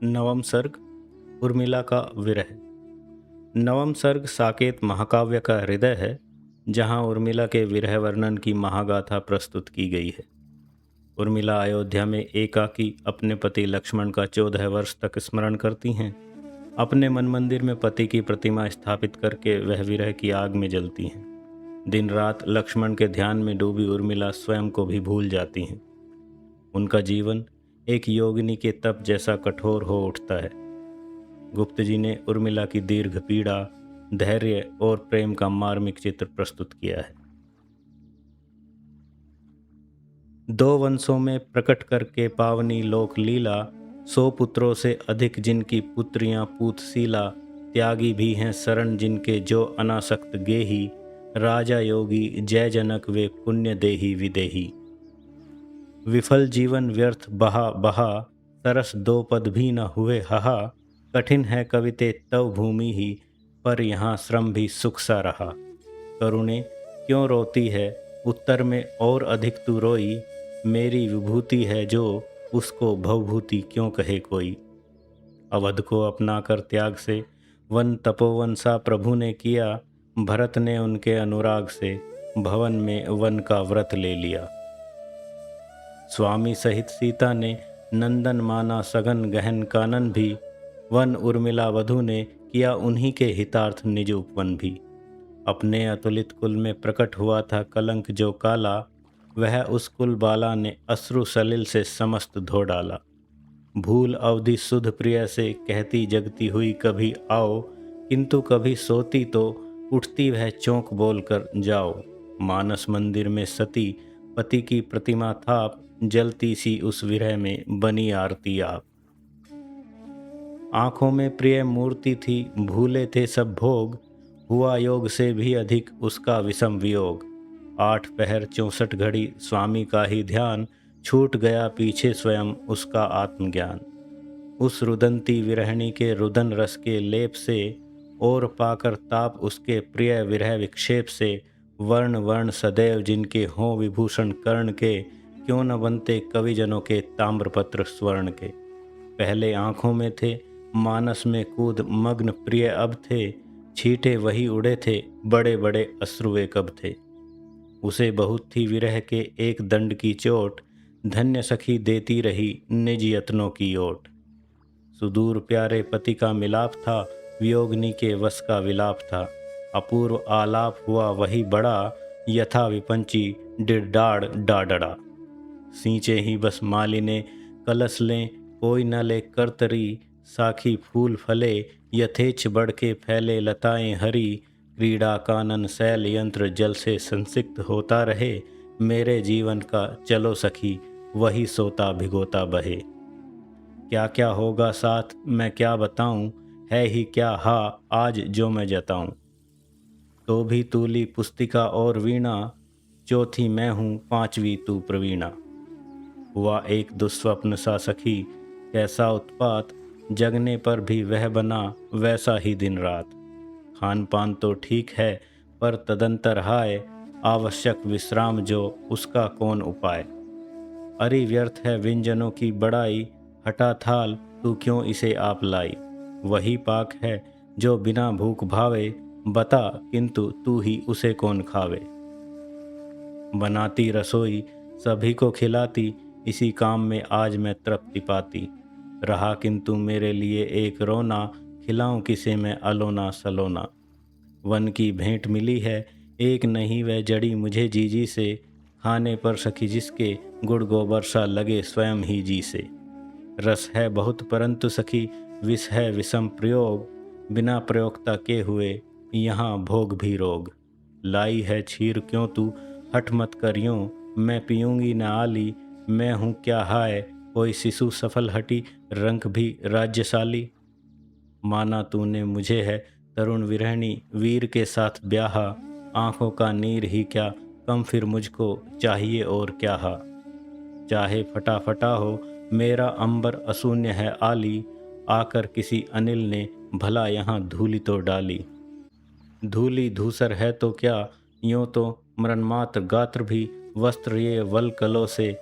नवम सर्ग उर्मिला का विरह। नवम सर्ग साकेत महाकाव्य का हृदय है, जहाँ उर्मिला के विरह वर्णन की महागाथा प्रस्तुत की गई है। उर्मिला अयोध्या में एकाकी अपने पति लक्ष्मण का 14 वर्ष तक स्मरण करती हैं। अपने मन मंदिर में पति की प्रतिमा स्थापित करके वह विरह की आग में जलती हैं। दिन रात लक्ष्मण के ध्यान में डूबी उर्मिला स्वयं को भी भूल जाती हैं। उनका जीवन एक योगिनी के तप जैसा कठोर हो उठता है। गुप्त जी ने उर्मिला की दीर्घ पीड़ा, धैर्य और प्रेम का मार्मिक चित्र प्रस्तुत किया है। दो वंशों में प्रकट करके पावनी लोक लीला, 100 पुत्रों से अधिक जिनकी पुत्रियां पूतशीला, त्यागी भी हैं शरण जिनके जो अनासक्त गेही, राजा योगी जय जनक वे पुण्य देही विदेही। विफल जीवन व्यर्थ बहा बहा, सरस दो पद भी न हुए हहा, कठिन है कविते तव भूमि ही, पर यहाँ श्रम भी सुख सा रहा। करुणे क्यों रोती है उत्तर में और अधिक तू रोई, मेरी विभूति है जो उसको भवभूति क्यों कहे कोई। अवध को अपना कर त्याग से वन तपोवन सा प्रभु ने किया, भरत ने उनके अनुराग से भवन में वन का व्रत ले लिया। स्वामी सहित सीता ने नंदन माना सघन गहन कानन भी, वन उर्मिला वधु ने किया उन्हीं के हितार्थ निज उपवन भी। अपने अतुलित कुल में प्रकट हुआ था कलंक जो काला, वह उस कुल बाला ने अश्रु सलिल से समस्त धो डाला। भूल अवधि सुध प्रिय से कहती जगती हुई कभी आओ, किंतु कभी सोती तो उठती वह चौंक बोलकर जाओ। मानस मंदिर में सती पति की प्रतिमा थाप, जलती सी उस विरह में बनी आरती आप। आँखों में प्रिय मूर्ति थी भूले थे सब भोग, हुआ योग से भी अधिक उसका विषम वियोग। 8 पहर 64 घड़ी स्वामी का ही ध्यान, छूट गया पीछे स्वयं उसका आत्मज्ञान। उस रुदंती विरहणी के रुदन रस के लेप से, और पाकर ताप उसके प्रिय विरह विक्षेप से, वर्ण वर्ण सदैव जिनके हों विभूषण कर्ण के, क्यों न बनते कविजनों के ताम्रपत्र स्वर्ण के। पहले आँखों में थे मानस में कूद मग्न प्रिय अब थे, छींटे वही उड़े थे बड़े बड़े अश्रुए कब थे। उसे बहुत थी विरह के एक दंड की चोट, धन्य सखी देती रही निज यत्नों की ओट। सुदूर प्यारे पति का मिलाप था, वियोगनी के वश का विलाप था। अपूर्व आलाप हुआ वही बड़ा, यथा विपंची डिडाड़ डाडड़ा। सींचे ही बस मालिने कलश लें, कोई न ले करतरी, साखी फूल फले यथेच बढ़ के फैले लताएं हरी। क्रीड़ा कानन शैल यंत्र जल से संसिक्त होता रहे, मेरे जीवन का चलो सखी वही सोता भिगोता बहे। क्या क्या होगा साथ मैं क्या बताऊं, है ही क्या हा आज जो मैं जताऊं। तो भी तूली पुस्तिका और वीणा, चौथी मैं हूँ पांचवी तू प्रवीणा। हुआ एक दुस्वप्न सा सखी कैसा उत्पात, जगने पर भी वह बना वैसा ही दिन रात। खान पान तो ठीक है पर तदंतर हाय, आवश्यक विश्राम जो उसका कौन उपाय। अरे व्यर्थ है व्यंजनों की बड़ाई, हटा थाल तू क्यों इसे आप लाई। वही पाक है जो बिना भूख भावे, बता किंतु तू ही उसे कौन खावे। बनाती रसोई सभी को खिलाती, इसी काम में आज मैं तृप्ति पाती। रहा किंतु मेरे लिए एक रोना, खिलाऊं किसे मैं अलोना सलोना। वन की भेंट मिली है एक नहीं वह जड़ी मुझे जीजी से, खाने पर सखी जिसके गुड़ गोबर सा लगे स्वयं ही जी से। रस है बहुत परंतु सखी विष है विषम प्रयोग, बिना प्रयोगता के हुए यहाँ भोग भी रोग। लाई है क्षीर क्यों तू हठ मत कर यूं, मैं पीऊँगी न आली, मैं हूँ क्या हाय कोई शिशु सफल हटी रंक भी राज्यशाली। माना तूने मुझे है तरुण विरहणी वीर के साथ ब्याहा, आँखों का नीर ही क्या कम फिर मुझको चाहिए और क्या हा। चाहे फटा फटा हो मेरा अंबर अशून्य है आली, आकर किसी अनिल ने भला यहाँ धूलि तो डाली। धूलि धूसर है तो क्या यूँ तो मरणमात्र गात्र भी, वस्त्र ये वल कलो से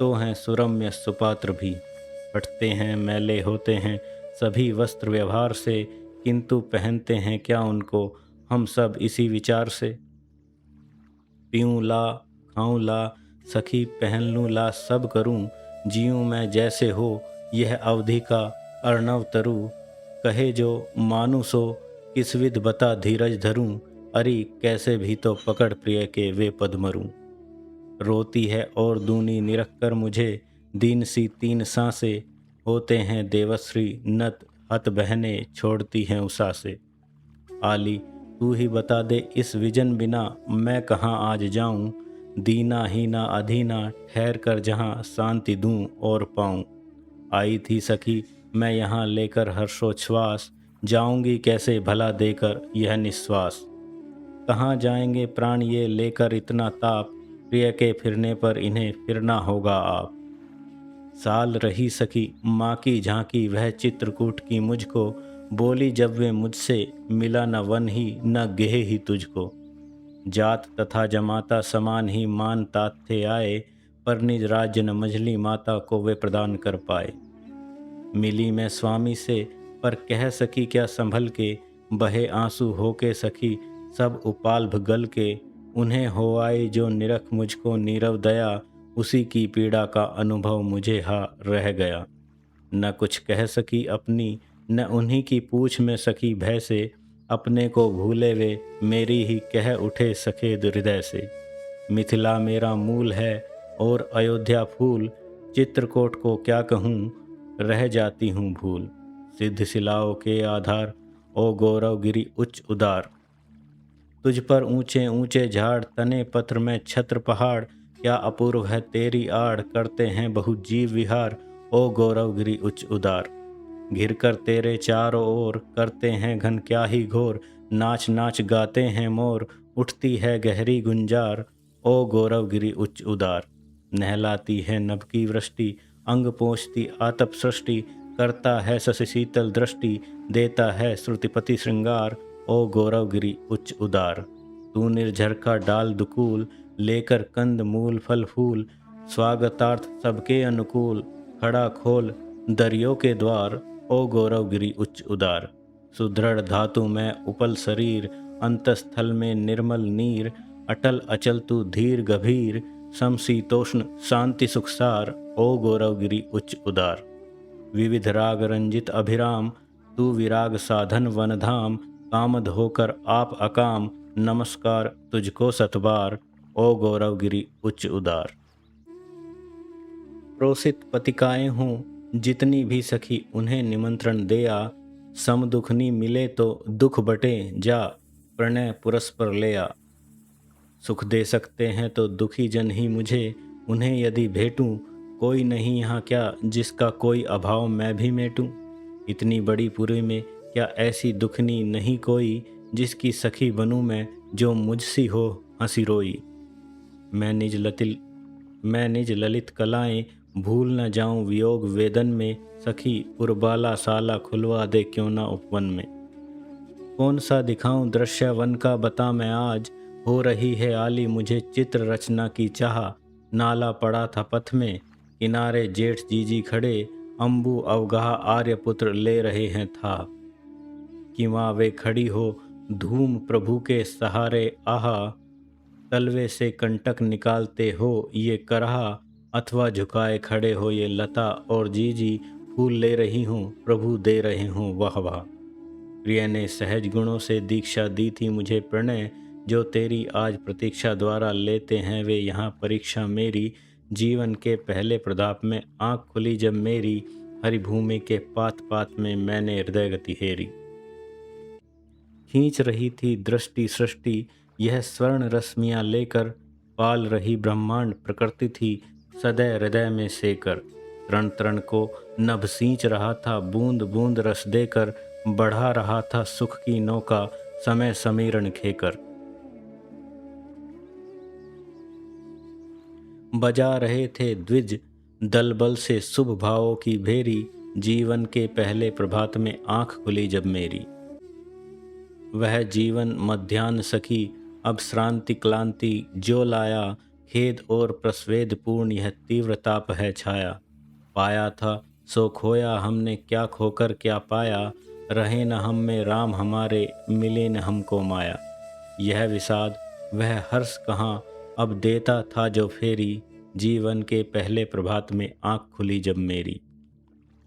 तो हैं सुरम्य सुपात्र भी। फटते हैं मैले होते हैं सभी वस्त्र व्यवहार से, किंतु पहनते हैं क्या उनको हम सब इसी विचार से। पीऊँ ला खाऊँ ला सखी पहन लूँ ला सब करूँ, जीऊँ मैं जैसे हो यह अवधि का अर्णव तरु। कहे जो मानु सो किस विध बता धीरज धरूँ, अरि कैसे भी तो पकड़ प्रिय के वे पद मरूँ। रोती है और दूनी निरख कर मुझे दीन सी तीन सांसें, होते हैं देवश्री नत हत बहने छोड़ती हैं उषा से। आली तू ही बता दे इस विजन बिना मैं कहाँ आज जाऊं, दीना हीना अधीना ठहर कर जहाँ शांति दूं और पाऊं। आई थी सखी मैं यहाँ लेकर हर्षोच्छ्वास, जाऊंगी कैसे भला देकर यह निश्वास। कहाँ जाएंगे प्राण ये लेकर इतना ताप, प्रिय के फिरने पर इन्हें फिरना होगा आप। साल रही सखी माँ की झांकी वह चित्रकूट की मुझको, बोली जब वे मुझसे मिला न वन ही न गेह ही तुझको। जात तथा जमाता समान ही मान तात थे आए, पर निज राज्य न मझली माता को वे प्रदान कर पाए। मिली मैं स्वामी से पर कह सकी क्या संभल के, बहे आंसू हो के सखी सब उपाल गल के। उन्हें हो आई जो निरख मुझको नीरव दया, उसी की पीड़ा का अनुभव मुझे हा रह गया। न कुछ कह सकी अपनी न उन्हीं की पूछ में सकी भय से, अपने को भूले वे मेरी ही कह उठे सखेद हृदय से। मिथिला मेरा मूल है और अयोध्या फूल, चित्रकूट को क्या कहूँ रह जाती हूँ भूल। सिद्ध शिलाओं के आधार ओ गौरवगिरी उच्च उदार, तुझ पर ऊंचे ऊंचे झाड़ तने पत्र में छत्र पहाड़। क्या अपूर्व है तेरी आड़ करते हैं बहु जीव विहार, ओ गौरवगिरी उच्च उदार। घिर कर तेरे चारों ओर करते हैं घन क्या ही घोर, नाच नाच गाते हैं मोर उठती है गहरी गुंजार, ओ गौरवगिरी उच्च उदार। नहलाती है नभ की वृष्टि अंग पोंछती आतप सृष्टि, करता है शशि शीतल दृष्टि देता है श्रुतिपति श्रृंगार, ओ गौरवगिरी उच्च उदार। तू निर्झर का डाल दुकूल लेकर कंद मूल फल फूल, स्वागतार्थ सबके अनुकूल खड़ा खोल दरियों के द्वार, ओ गौरवगिरी उच्च उदार। सुदृढ़ धातु में उपल शरीर अंतस्थल में निर्मल नीर, अटल अचल तू धीर गभीर समशीतोष्ण शांति सुखसार, ओ गौरवगिरी उच्च उदार। विविध राग रंजित अभिराम तू विराग साधन वनधाम, कामद होकर आप अकाम नमस्कार तुझको सतबार, ओ गौरवगिरी उच्च उदार। प्रोसित पतिकाएं हों जितनी भी सखी उन्हें निमंत्रण दे आ, सम दुखनी मिले तो दुख बटे जा प्रणय पुरस्पर ले आ। सुख दे सकते हैं तो दुखी जन ही मुझे उन्हें यदि भेटूं, कोई नहीं यहाँ क्या जिसका कोई अभाव मैं भी मेटूं। इतनी बड़ी पुरी में क्या ऐसी दुखनी नहीं कोई, जिसकी सखी बनूं मैं जो मुझसी हो हंसी रोई। मैं निज ललित कलाएं भूल न जाऊं वियोग वेदन में, सखी पुरबाला साला खुलवा दे क्यों ना उपवन में। कौन सा दिखाऊं दृश्य वन का बता मैं आज, हो रही है आली मुझे चित्र रचना की चाह। नाला पड़ा था पथ में किनारे जेठ जीजी खड़े, अम्बु अवगाह आर्यपुत्र ले रहे हैं था। कि वहाँ वे खड़ी हो धूम प्रभु के सहारे आहा, तलवे से कंटक निकालते हो ये करहा, अथवा झुकाए खड़े हो ये लता और जीजी फूल ले रही हूँ प्रभु दे रहे हूँ वाह वाह। प्रिय ने सहज गुणों से दीक्षा दी थी मुझे प्रणय, जो तेरी आज प्रतीक्षा द्वारा लेते हैं वे यहाँ परीक्षा मेरी। जीवन के पहले प्रदाप में आँख खुली जब मेरी, हरिभूमि के पात पात में मैंने हृदय गति हेरी। खींच रही थी दृष्टि सृष्टि यह स्वर्ण रश्मियाँ लेकर, पाल रही ब्रह्मांड प्रकृति थी सदैव हृदय में सेकर। तरण तरण को नभ सींच रहा था बूंद बूंद रस देकर, बढ़ा रहा था सुख की नौका समय समीरण खेकर। बजा रहे थे द्विज दलबल से शुभ भावों की भेरी, जीवन के पहले प्रभात में आँख खुली जब मेरी। वह जीवन मध्याह्न सखी अब श्रांति क्लांति जो लाया, खेद और प्रस्वेद पूर्ण यह तीव्र ताप है छाया। पाया था सो खोया हमने क्या खोकर क्या पाया, रहे न हम में राम हमारे, मिले न हमको माया। यह विषाद वह हर्ष कहाँ, अब देता था जो फेरी, जीवन के पहले प्रभात में आँख खुली जब मेरी।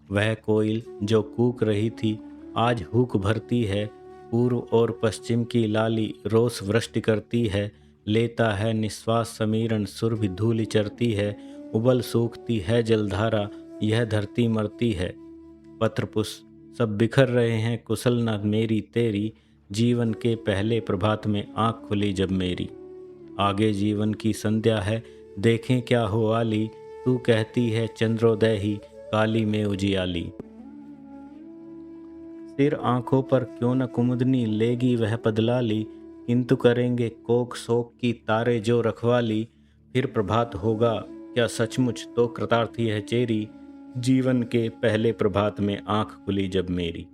वह कोयल जो कूक रही थी आज हुक भरती है, पूर्व और पश्चिम की लाली रोष वृष्टि करती है। लेता है निश्वास समीरण सुरभि धूलि चरती है, उबल सूखती है जलधारा यह धरती मरती है। पत्र पुष्प सब बिखर रहे हैं कुशल न मेरी तेरी, जीवन के पहले प्रभात में आँख खुली जब मेरी। आगे जीवन की संध्या है देखें क्या हो आली, तू कहती है चंद्रोदय ही काली में उजियाली। सिर आंखों पर क्यों न कुमुदनी लेगी वह पदलाली, किंतु करेंगे कोक शोक की तारे जो रखवाली। फिर प्रभात होगा क्या सचमुच तो कृतार्थी है चेरी, जीवन के पहले प्रभात में आंख खुली जब मेरी।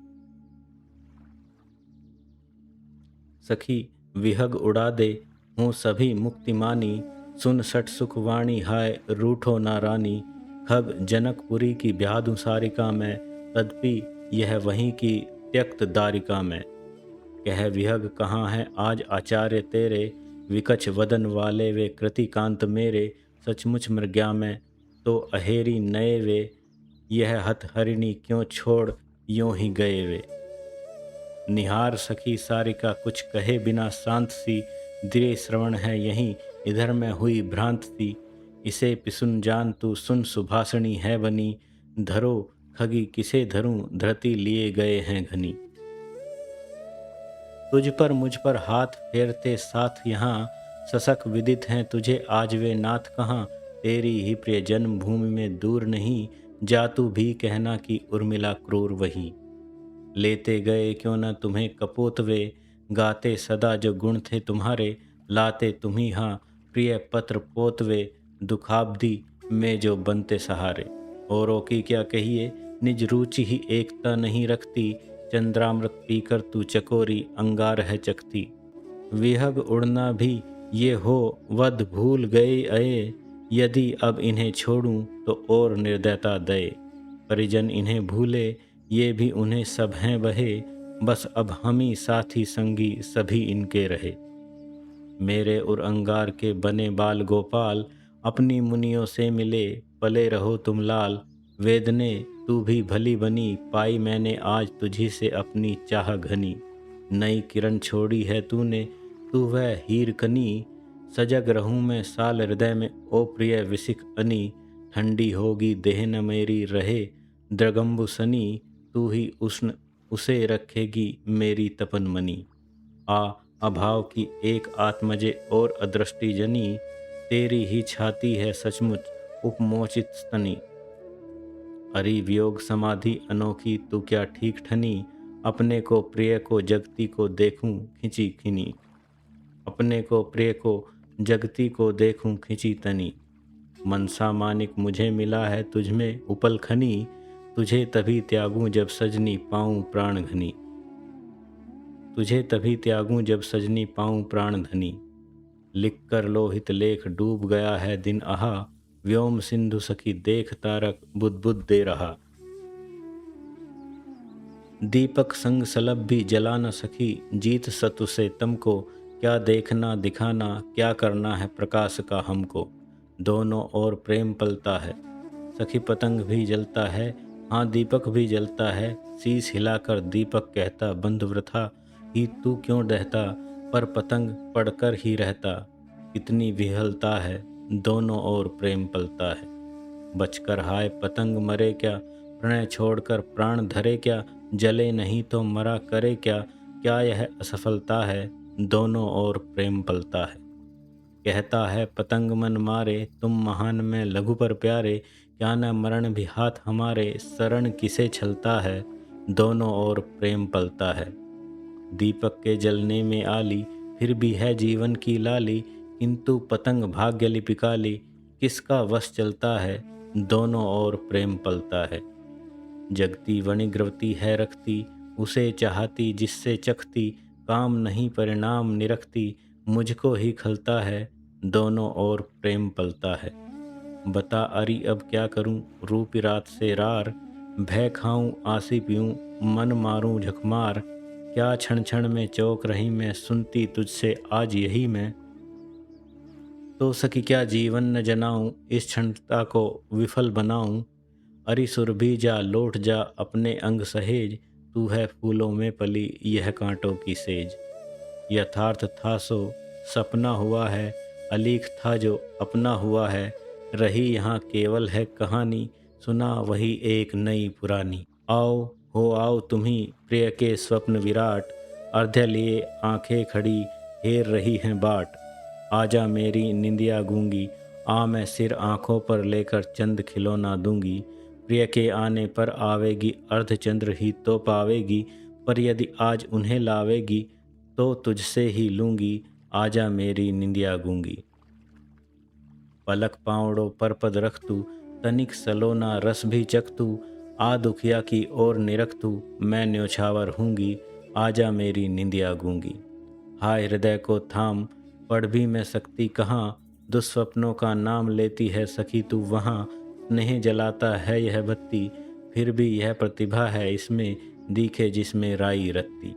सखी विहग उड़ा दे हूँ सभी मुक्ति मानी, सुन सठ सुखवाणी हाय रूठो ना रानी। खग जनकपुरी की ब्यादु सारिका में, तदपि यह वहीं की त्यक्त दारिका में। कह विहग कहाँ है आज आचार्य तेरे, विकच वदन वाले वे कृतिकांत मेरे। सचमुच मृग्या में तो अहेरी नए वे, यह हथहरिणी क्यों छोड़ यों ही गए वे। निहार सखी सारिका कुछ कहे बिना शांत सी, धीरे श्रवण है यहीं इधर में हुई भ्रांत सी। इसे पिसुन जान तू सुन सुभाषणी है बनी, धरो खगी किसे धरूं धरती लिए गए हैं घनी। तुझ पर मुझ पर हाथ फेरते साथ यहाँ, सशक विदित हैं तुझे आज वे नाथ कहाँ। तेरी ही प्रिय जन्मभूमि में दूर नहीं, जा तू भी कहना कि उर्मिला क्रूर वही। लेते गए क्यों न तुम्हें कपोत वे, गाते सदा जो गुण थे तुम्हारे। लाते तुम्ही हाँ प्रिय पत्र पोतवे, दुखाब्दी में जो बनते सहारे। औरों की क्या कहिए निज रुचि ही एकता नहीं रखती, चंद्रामृत पीकर तू चकोरी अंगार है चखती। विहग उड़ना भी ये हो वध भूल गए अये, यदि अब इन्हें छोड़ूं तो और निर्दयता दए। परिजन इन्हें भूले ये भी उन्हें सब हैं बहे, बस अब हम ही साथी संगी सभी इनके रहे। मेरे उर अंगार के बने बाल गोपाल, अपनी मुनियों से मिले पले रहो तुम लाल। वेदने तू भी भली बनी पाई मैंने आज तुझी से अपनी चाह घनी। नई किरण छोड़ी है तूने तू वह हीर कनी, सजग रहूं मैं साल हृदय में ओ प्रिय विसिक अनी। ठंडी होगी देह न मेरी रहे द्रगम्बु सनी, तू ही उष्ण उसे रखेगी मेरी तपन मनी। आ अभाव की एक आत्मजे और अदृष्टि जनी, तेरी ही छाती है सचमुच उपमोचित स्तनी। अरि वियोग समाधि अनोखी तू क्या ठीक ठनी, अपने को प्रिय को जगती को देखूं खिंची खिनी। अपने को प्रिय को जगती को देखूं खिंची तनी। मनसा मानिक मुझे मिला है तुझ में उपल खनी, तुझे तभी त्यागूं जब सजनी पाऊं प्राण घनी। तुझे तभी त्यागूं जब सजनी पाऊं प्राण धनी। लिख कर लोहित लेख डूब गया है दिन आहा, व्योम सिंधु सखी देख तारक बुदबुद दे रहा। दीपक संग सलब भी जला न सखी, जीत सतु से तमको। क्या देखना दिखाना क्या करना है प्रकाश का हमको। दोनों ओर प्रेम पलता है सखी पतंग भी जलता है, हाँ दीपक भी जलता है। शीश हिलाकर दीपक कहता बंधु वृथा ही तू क्यों डहता, पर पतंग पड़कर ही रहता। कितनी विहलता है दोनों ओर प्रेम पलता है। बचकर हाय पतंग मरे क्या, प्रणय छोड़कर प्राण धरे क्या। जले नहीं तो मरा करे क्या, क्या यह असफलता है दोनों ओर प्रेम पलता है। कहता है पतंग मन मारे तुम महान में लघु पर प्यारे। क्या न मरण भी हाथ हमारे, शरण किसे छलता है दोनों ओर प्रेम पलता है। दीपक के जलने में आली फिर भी है जीवन की लाली, किंतु पतंग भाग्य लिपिकाली किसका वश चलता है दोनों ओर प्रेम पलता है। जगती वणिग्रवती है रखती उसे चाहती जिससे चखती, काम नहीं परिणाम निरखती मुझको ही खलता है दोनों ओर प्रेम पलता है। बता अरि अब क्या करूं रूप रात से रार, भय खाऊं आसी पीऊं मन मारूं झकमार, क्या क्षण क्षण में चौक रही मैं सुनती तुझसे आज यही मैं। तो सखी क्या जीवन न जनाऊं इस क्षणता को विफल बनाऊं, अरि सुरभि जा लौट जा अपने अंग सहेज, तू है फूलों में पली यह कांटों की सेज। यथार्थ था सो सपना हुआ है, अलीक था जो अपना हुआ है, रही यहाँ केवल है कहानी, सुना वही एक नई पुरानी। आओ हो आओ तुम्ही प्रिय के स्वप्न विराट, अर्ध्य लिए आंखें खड़ी हेर रही हैं बाट। आजा मेरी निंदिया गूंगी, आ मैं सिर आंखों पर लेकर चंद खिलौना दूंगी। प्रिय के आने पर आवेगी अर्धचंद्र ही तो पावेगी, पर यदि आज उन्हें लावेगी तो तुझसे ही लूंगी, आजा मेरी निंदिया गूंगी। पलक पावड़ों पर पद रख तू, तनिक सलोना रस भी चख तू, आ दुखिया की ओर निरख तू, मैं न्योछावर हूँगी, आजा मेरी निंदिया गूंगी। हाय हृदय को थाम पढ़ भी मैं सकती कहाँ, दुस्वप्नों का नाम लेती है सखी तू वहाँ। स्नेह जलाता है यह बत्ती, फिर भी यह प्रतिभा है इसमें, दिखे जिसमें राई रत्ती।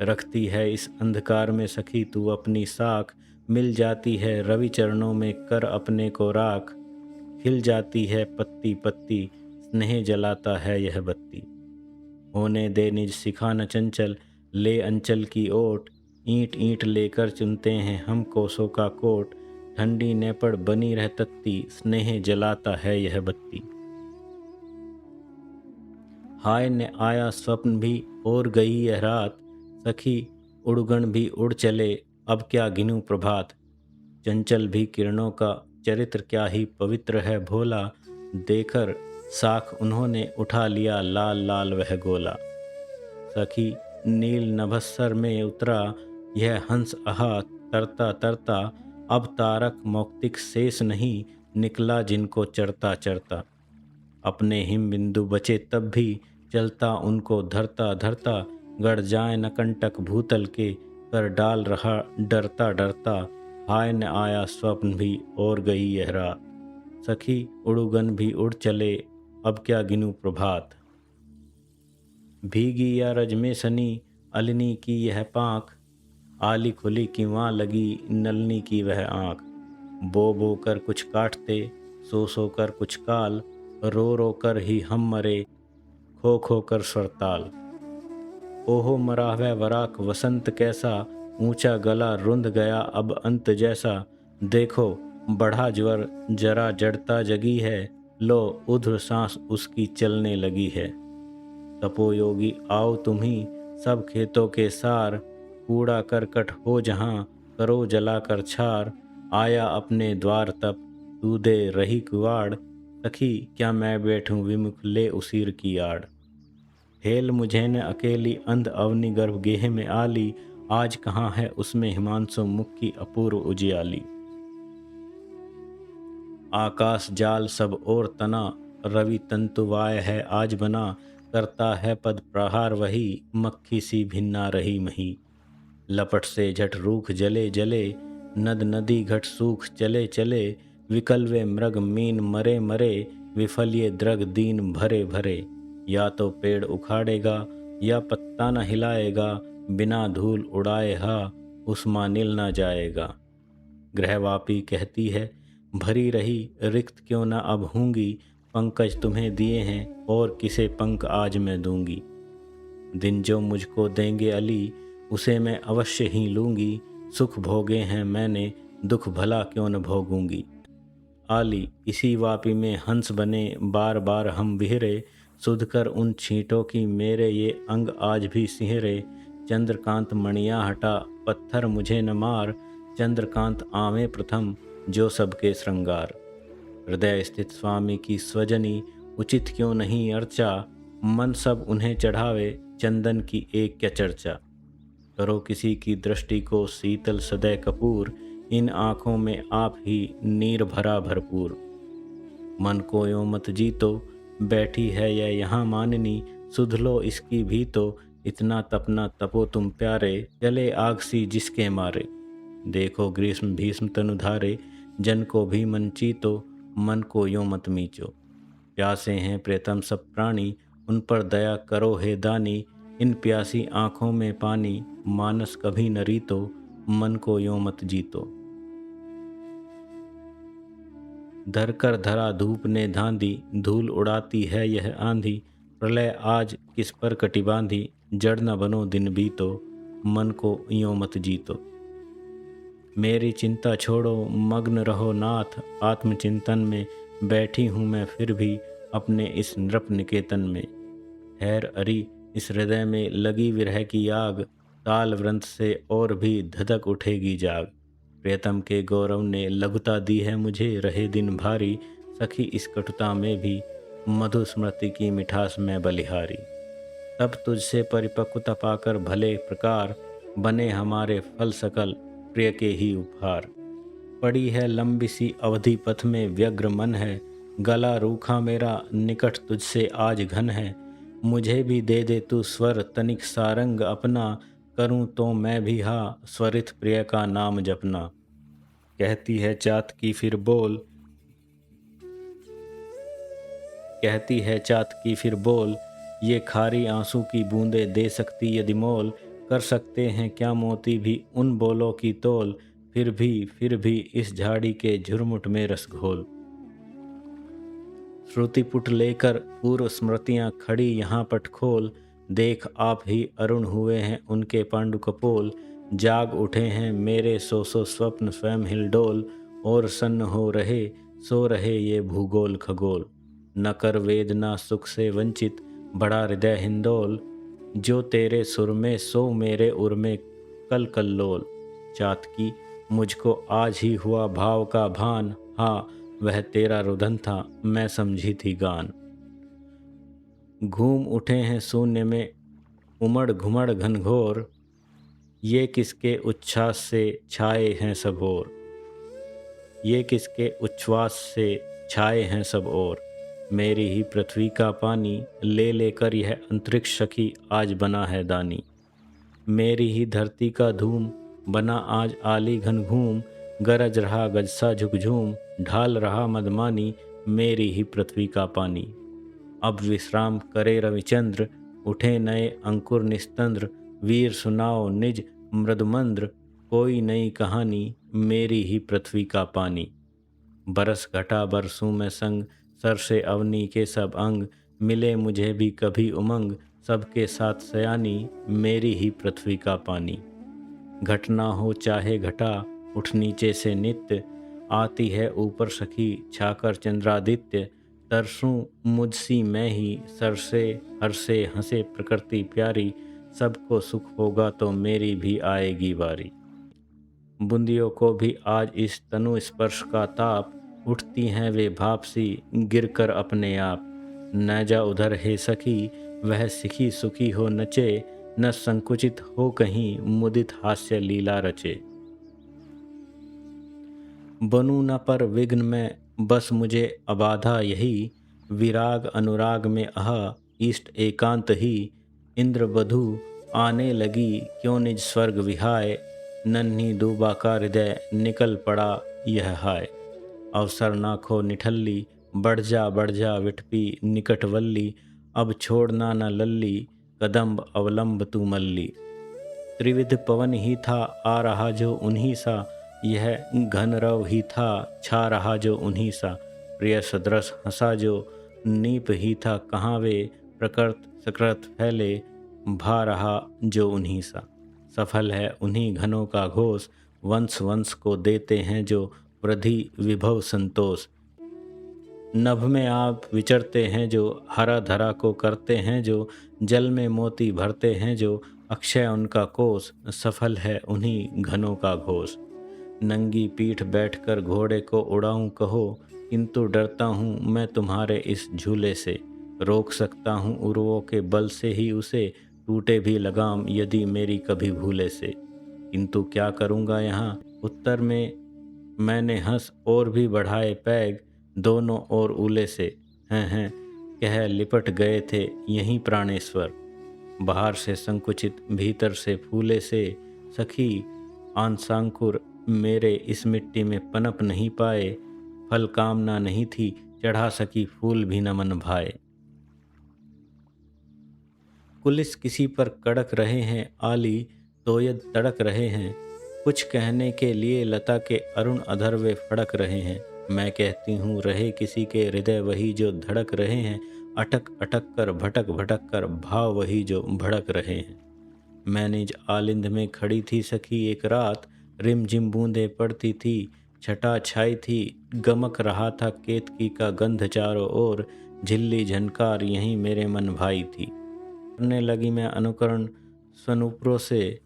रखती है इस अंधकार में सखी तू अपनी साख, मिल जाती है रवि चरणों में कर अपने को राख। खिल जाती है पत्ती पत्ती, स्नेह जलाता है यह बत्ती। होने दे निज सिखा न चंचल, ले अंचल की ओट, ईंट ईंट लेकर चुनते हैं हम कोसों का कोट। ठंडी ने पड़ बनी रह तत्ती, स्नेह जलाता है यह बत्ती। हाय ने आया स्वप्न भी और गई यह रात, सखी उड़गण भी उड़ चले अब क्या गिनूं प्रभात। चंचल भी किरणों का चरित्र क्या ही पवित्र है भोला, देकर साख उन्होंने उठा लिया लाल लाल वह गोला। सखी नील नभस्सर में उतरा यह हंस आहा तरता तरता, अब तारक मौक्तिक शेष नहीं निकला जिनको चरता चरता। अपने हिम बिंदु बचे तब भी चलता उनको धरता धरता, गड़ जाए न कंटक भूतल के कर डाल रहा डरता डरता। हाय न आया स्वप्न भी और गई यह रात, सखी उड़ुगन भी उड़ चले अब क्या गिनूं प्रभात। भीगी या रज में सनी अलिनी की यह पाँख, आली खुली की वहाँ लगी नलनी की वह आँख। बो कर कुछ काटते सो कर कुछ काल, रो कर ही हम मरे खो कर स्वरताल। ओहो मरा वह वराक वसंत कैसा, ऊंचा गला रुंध गया अब अंत जैसा। देखो बढ़ा ज्वर जरा जड़ता जगी है, लो उध्र सांस उसकी चलने लगी है। तपोयोगी आओ तुम्ही सब खेतों के सार, कूड़ा करकट हो जहाँ करो जलाकर छार। आया अपने द्वार तप तू दे रही कुआड़, सखी क्या मैं बैठूं विमुख ले उसीर की आड़। हेल मुझे न अकेली अंध अवनि गर्भ गेह में आली, आज कहाँ है उसमें हिमांशु मुख की अपूर्व उजियाली। आकाश जाल सब और तना, रवि तंतुवाय है आज बना, करता है पद प्रहार वही, मक्खी सी भिन्ना रही मही। लपट से झट रूख जले जले, नद नदी घट सूख चले चले। विकल वे मृग मीन मरे मरे, विफल ये द्रग दीन भरे भरे। या तो पेड़ उखाड़ेगा या पत्ता न हिलाएगा, बिना धूल उड़ाए हा उस्मा निल न जाएगा। ग्रहवापी कहती है भरी रही रिक्त क्यों न अब होंगी, पंकज तुम्हें दिए हैं और किसे पंख आज मैं दूंगी। दिन जो मुझको देंगे अली उसे मैं अवश्य ही लूंगी, सुख भोगे हैं मैंने दुख भला क्यों न भोगूंगी। आली इसी वापी में हंस बने बार बार हम विहरे, सुध कर उन छींटों की मेरे ये अंग आज भी सिहरे। चंद्रकांत मणिया हटा पत्थर मुझे न मार, चंद्रकांत आवे प्रथम जो सबके श्रृंगार। हृदय स्थित स्वामी की स्वजनी उचित क्यों नहीं अर्चा, मन सब उन्हें चढ़ावे चंदन की एक क्या चर्चा। करो किसी की दृष्टि को शीतल सदै कपूर, इन आँखों में आप ही नीर भरा भरपूर। मन को यो मत जीतो बैठी है यह यहाँ माननी, सुध लो इसकी भी तो इतना तपना तपो तुम प्यारे। जले आग सी जिसके मारे, देखो ग्रीष्म भीष्म तनुधारे। जन को भी मन चीतो मन को यो मत मीचो, प्यासे हैं प्रेतम सब प्राणी उन पर दया करो हे दानी। इन प्यासी आँखों में पानी, मानस कभी न रीतो, मन को यों मत जीतो। धर कर धरा धूप ने धांधी, धूल उड़ाती है यह आंधी। प्रलय आज किस पर कटी बांधी, जड़ न बनो दिन बीतो, मन को यों मत जीतो। मेरी चिंता छोड़ो मग्न रहो नाथ, आत्मचिंतन में बैठी हूँ मैं फिर भी अपने इस नृप निकेतन में। हैर अरी इस हृदय में लगी विरह की आग, ताल वृंत से और भी धधक उठेगी जाग। प्रियतम के गौरव ने लघुता दी है मुझे, रहे दिन भारी, सखी इस कटुता में भी मधु स्मृति की मिठास में बलिहारी। तब तुझसे परिपक्वता पाकर भले प्रकार, बने हमारे फल सकल प्रिय के ही उपहार। पड़ी है लंबी सी अवधि पथ में व्यग्र मन है, गला रूखा मेरा निकट तुझसे आज घन है। मुझे भी दे दे तू स्वर तनिक सारंग अपना, करूं तो मैं भी हा स्वरित प्रिय का नाम जपना। कहती है चात की फिर बोल, कहती है चात की फिर बोल, ये खारी आंसू की बूंदे दे सकती यदि मोल। कर सकते हैं क्या मोती भी उन बोलों की तोल, फिर भी इस झाड़ी के झुरमुट में रस घोल। श्रुतिपुट लेकर पूर्व स्मृतियाँ खड़ी यहाँ पट खोल, देख आप ही अरुण हुए हैं उनके पांडु कपोल। जाग उठे हैं मेरे सो स्वप्न स्वयं हिलडोल, और सन्न हो रहे सो रहे ये भूगोल खगोल। न कर वेदना सुख से वंचित बड़ा हृदय हिंदोल, जो तेरे सुर में सो मेरे उर में कल कल्लोल। चात की मुझको आज ही हुआ भाव का भान, हाँ वह तेरा रुदन था मैं समझी थी गान। घूम उठे हैं शून्य में उमड़ घुमड़ घनघोर, ये किसके उच्छ्वास से छाए हैं सब ओर। ये किसके उच्छ्वास से छाए हैं सब ओर। मेरी ही पृथ्वी का पानी ले लेकर यह अंतरिक्ष सखी आज बना है दानी। मेरी ही धरती का धूम बना आज आली घन घूम, गरज रहा गजसा झुकझूम, ढाल रहा मदमानी मेरी ही पृथ्वी का पानी। अब विश्राम करे रविचंद्र, उठे नए अंकुर निस्तंद्र, वीर सुनाओ निज मृदुमंद्र, कोई नई कहानी मेरी ही पृथ्वी का पानी। बरस घटा बरसों में संग, सर से अवनी के सब अंग, मिले मुझे भी कभी उमंग, सबके साथ सयानी मेरी ही पृथ्वी का पानी। घटना हो चाहे घटा उठ नीचे से नित्य, आती है ऊपर सखी छाकर चंद्रादित्य। तरसूं मुझसी मैं ही सर से हर से हंसे प्रकृति प्यारी, सबको सुख होगा तो मेरी भी आएगी बारी। बूंदियों को भी आज इस तनु स्पर्श का ताप, उठती हैं वे भाप सी गिर कर अपने आप। न जा उधर हे सखी वह सिखी सुखी हो नचे, न संकुचित हो कहीं मुदित हास्य लीला रचे। बनूं न पर विघ्न में बस मुझे अबाधा यही, विराग अनुराग में इष्ट एकांत ही। इंद्र बधू आने लगी क्यों निज स्वर्ग विहाय, नन्ही दूबा का हृदय निकल पड़ा यह हाय। अवसर ना खो निठल्ली बढ़ जा विटपी निकटवल्ली, अब छोड़ना न लल्ली कदम्ब अवलंब तू मल्ली। त्रिविध पवन ही था आ रहा जो उन्हीं सा, यह घन रव ही था छा रहा जो उन्हीं सा। प्रिय सदृश हंसा जो नीप ही था कहाँ वे, प्रकृत सकृत फैले भा रहा जो उन्हीं सा। सफल है उन्हीं घनों का घोष, वंश वंश को देते हैं जो वृद्धि विभव संतोष। नभ में आप विचरते हैं जो हरा धरा को करते हैं जो, जल में मोती भरते हैं जो अक्षय उनका कोष। सफल है उन्हीं घनों का घोष। नंगी पीठ बैठकर घोड़े को उड़ाऊं कहो, किंतु डरता हूँ मैं तुम्हारे इस झूले से। रोक सकता हूँ उर्वों के बल से ही उसे, टूटे भी लगाम यदि मेरी कभी भूले से। किंतु क्या करूँगा यहाँ उत्तर में मैंने हंस और भी बढ़ाए पैग, दोनों ओर उले से हैं कह लिपट गए थे यहीं प्राणेश्वर। बाहर से संकुचित भीतर से फूले से, सखी आंसांकुर मेरे इस मिट्टी में पनप नहीं पाए। फल कामना नहीं थी चढ़ा सकी फूल भी न मन भाए। कुलिस किसी पर कड़क रहे हैं, आली तोयद तड़क रहे हैं। कुछ कहने के लिए लता के अरुण अधर वे फड़क रहे हैं। मैं कहती हूँ रहे किसी के हृदय वही जो धड़क रहे हैं, अटक अटक कर भटक भटक कर भाव वही जो भड़क रहे हैं। मैं निज आलिंद में खड़ी थी सखी एक रात, रिम झिम बूंदें पड़ती थी, छटा छाई थी, गमक रहा था केतकी का गंध चारों ओर, झिल्ली झनकार यहीं मेरे मन भाई थी। करने लगी मैं अनुकरण स्वनूपुरों से,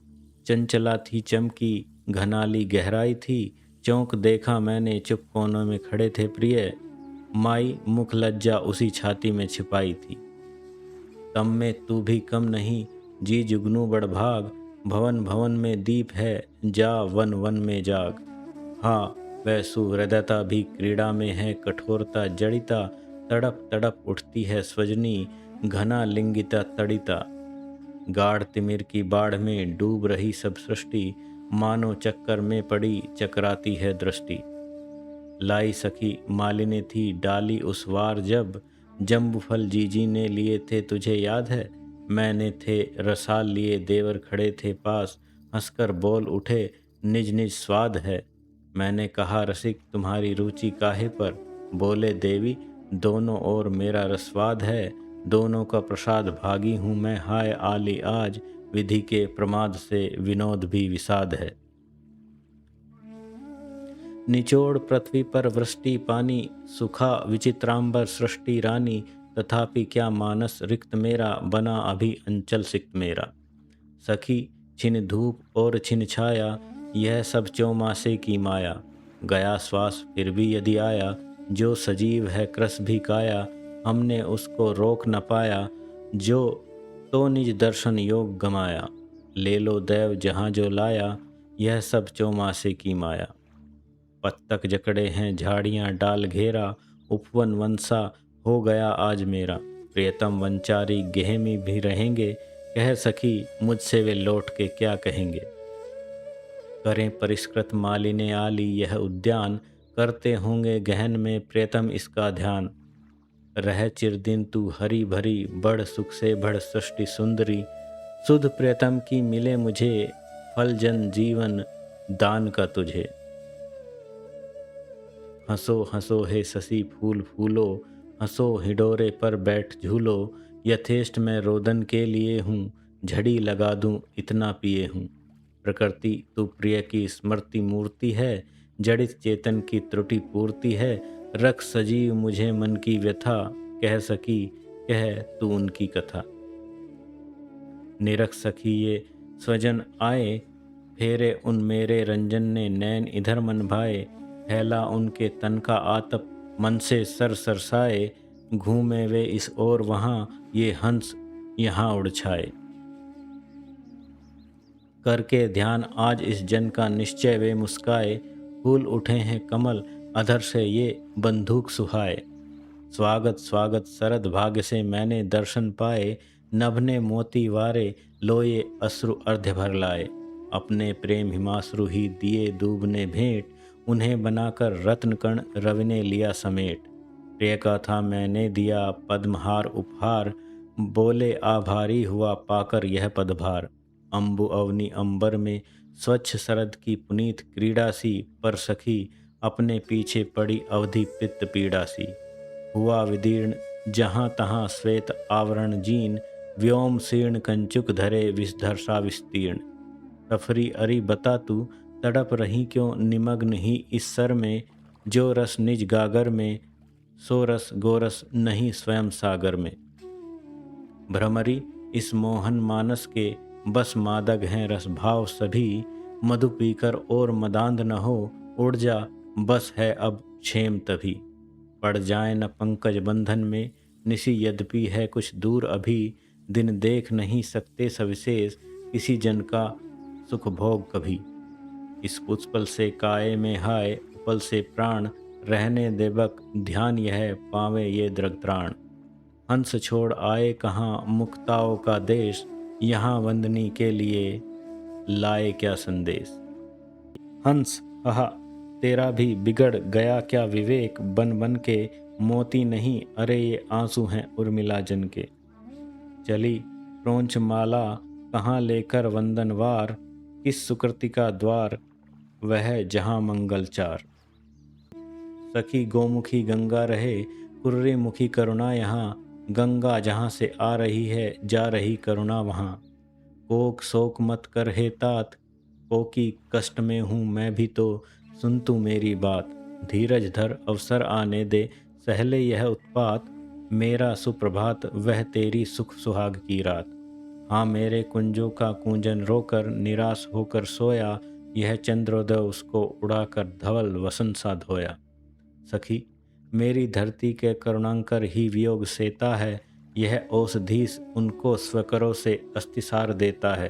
चंचला थी चमकी घनाली गहराई थी, चौंक देखा मैंने चुप कोनों में खड़े थे प्रिय, माई मुख लज्जा उसी छाती में छिपाई थी। तम में तू भी कम नहीं, जी जुगनू बड़भाग, भवन भवन में दीप है, जा वन वन में जाग। हाँ वह सुहृदयता भी क्रीड़ा में है, कठोरता जड़िता, तड़प तड़प उठती है स्वजनी, घना लिंगिता तड़िता। गाढ़ तिमिर की बाढ़ में डूब रही सब सृष्टि, मानो चक्कर में पड़ी चकराती है दृष्टि। लाई सखी मालिनी थी डाली उस वार जब, जम्बू फल जीजी ने लिए थे तुझे याद है। मैंने थे रसाल लिए देवर खड़े थे पास, हंसकर बोल उठे निज निज स्वाद है। मैंने कहा रसिक तुम्हारी रुचि काहे पर, बोले देवी दोनों ओर मेरा रसवाद है, दोनों का प्रसाद भागी हूँ मैं, हाय आली आज विधि के प्रमाद से विनोद भी विषाद है। निचोड़ पृथ्वी पर वृष्टि पानी, सुखा विचित्रांबर सृष्टि रानी, तथापि क्या मानस रिक्त मेरा, बना अभी अंचल सिक्त मेरा। सखी छिन धूप और छिन छाया, यह सब चौमासे की माया, गया श्वास फिर भी यदि आया, जो सजीव है कृस भी काया, हमने उसको रोक न पाया, जो तो निज दर्शन योग गमाया। ले लो दैव जहाँ जो लाया, यह सब चौमासे की माया। पत्तक जकड़े हैं झाड़ियाँ डाल घेरा, उपवन वनसा हो गया आज मेरा। प्रियतम वनचारी गेहमी भी रहेंगे, कह सखी मुझसे वे लौट के क्या कहेंगे। करें परिष्कृत मालिने आली यह उद्यान, करते होंगे गहन में प्रियतम इसका ध्यान। रह चिरदिन तू हरी भरी, बढ़ सुख से बढ़ सृष्टि सुंदरी, सुध प्रियतम की मिले मुझे, फल जन जीवन दान का तुझे। हंसो हंसो हे शशि फूल फूलो, हंसो हिडोरे पर बैठ झूलो, यथेष्ट मैं रोदन के लिए हूँ, झड़ी लगा दूँ इतना पिए हूँ। प्रकृति तू प्रिय की स्मृति मूर्ति है, जड़ित चेतन की त्रुटि पूर्ति है, रख सजीव मुझे मन की व्यथा, कह सकी कह तू उनकी कथा। निरख सखी ये स्वजन आए, फेरे उन मेरे रंजन ने नैन इधर मन भाए, फैला उनके तन का आतप मन से सर सरसाए, घूमे वे इस ओर वहाँ ये हंस यहाँ उड़ छाए। करके ध्यान आज इस जन का निश्चय वे मुस्काए, फूल उठे हैं कमल अधर से ये बंदूक सुहाए। स्वागत स्वागत शरद भाग्य से मैंने दर्शन पाए, नभने मोती वारे लोये अश्रु अर्ध्य भर लाए। अपने प्रेम हिमाश्रु ही दिए डूबने भेंट, उन्हें बनाकर रत्न कण रवि ने लिया समेट। प्रिय का था मैंने दिया पद्महार उपहार, बोले आभारी हुआ पाकर यह पदभार। अम्बु अवनी अंबर में स्वच्छ शरद की पुनीत क्रीड़ा सी, पर सखी अपने पीछे पड़ी अवधि पित्त पीड़ा सी। हुआ विदीर्ण जहाँ तहाँ श्वेत आवरण जीन, व्योम शीर्ण कंचुक धरे विषधर्षा विस्तीर्ण। सफरी अरी बता तू तड़प रही क्यों निमग्न ही इस सर में, जो रस निज गागर में, सो रस गोरस नहीं स्वयं सागर में। भ्रमरी इस मोहन मानस के बस मादक हैं रस भाव सभी, मधु पीकर और मदांध न हो, उड़ जा बस है अब क्षेम तभी। पड़ जाए न पंकज बंधन में निशी यद्यपि है कुछ दूर अभी, दिन देख नहीं सकते सविशेष किसी जन का सुख भोग कभी। इस पुष्पल से काये में हाय उपल से प्राण, रहने देवक ध्यान यह पावे ये दृग्त्राण। हंस छोड़ आए कहाँ मुक्ताओं का देश, यहाँ वंदनी के लिए लाए क्या संदेश। हंस आहा तेरा भी बिगड़ गया क्या विवेक, बन बन के मोती नहीं अरे ये आंसू हैं उर्मिला जन के। चली प्रोंच माला कहाँ लेकर वंदनवार, किस सुकृति का द्वार वह जहाँ मंगलचार। सखी गोमुखी गंगा रहे, कुर्री मुखी करुणा यहाँ, गंगा जहाँ से आ रही है जा रही करुणा वहाँ। कोक शोक मत कर हे तात, कोकी कष्ट में हूँ मैं भी तो, सुन तू मेरी बात। धीरज धर अवसर आने दे, सहले यह उत्पात, मेरा सुप्रभात वह तेरी सुख सुहाग की रात। हाँ मेरे कुंजों का कूंजन रोकर निराश होकर सोया, यह चंद्रोदय उसको उड़ाकर धवल वसंत सा धोया। सखी मेरी धरती के करुणांकर ही वियोग सेता है, यह औषधीस उनको स्वकरों से अस्तिसार देता है।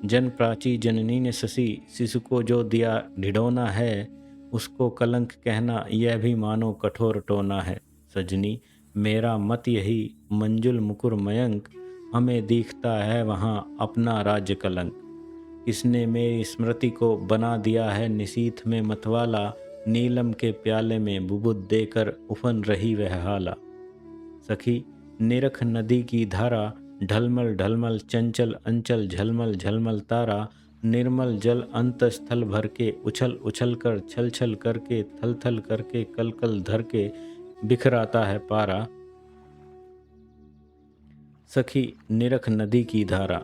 जन प्राची जननी ने शशि, शिशु को जो दिया ढिढोना है, उसको कलंक कहना यह भी मानो कठोर टोना है। सजनी मेरा मत यही मंजुल मुकुर मयंक, हमें दिखता है वहाँ अपना राज्य कलंक। किसने मेरी स्मृति को बना दिया है निशीथ में मतवाला, नीलम के प्याले में बुबुद देकर उफन रही वह हाला। सखी निरख नदी की धारा, ढलमल ढलमल चंचल अंचल झलमल झलमल तारा, निर्मल जल अंत स्थल भर के उछल उछल कर छल छल करके थल थल करके कल कल धर के बिखराता है पारा। सखी निरख नदी की धारा,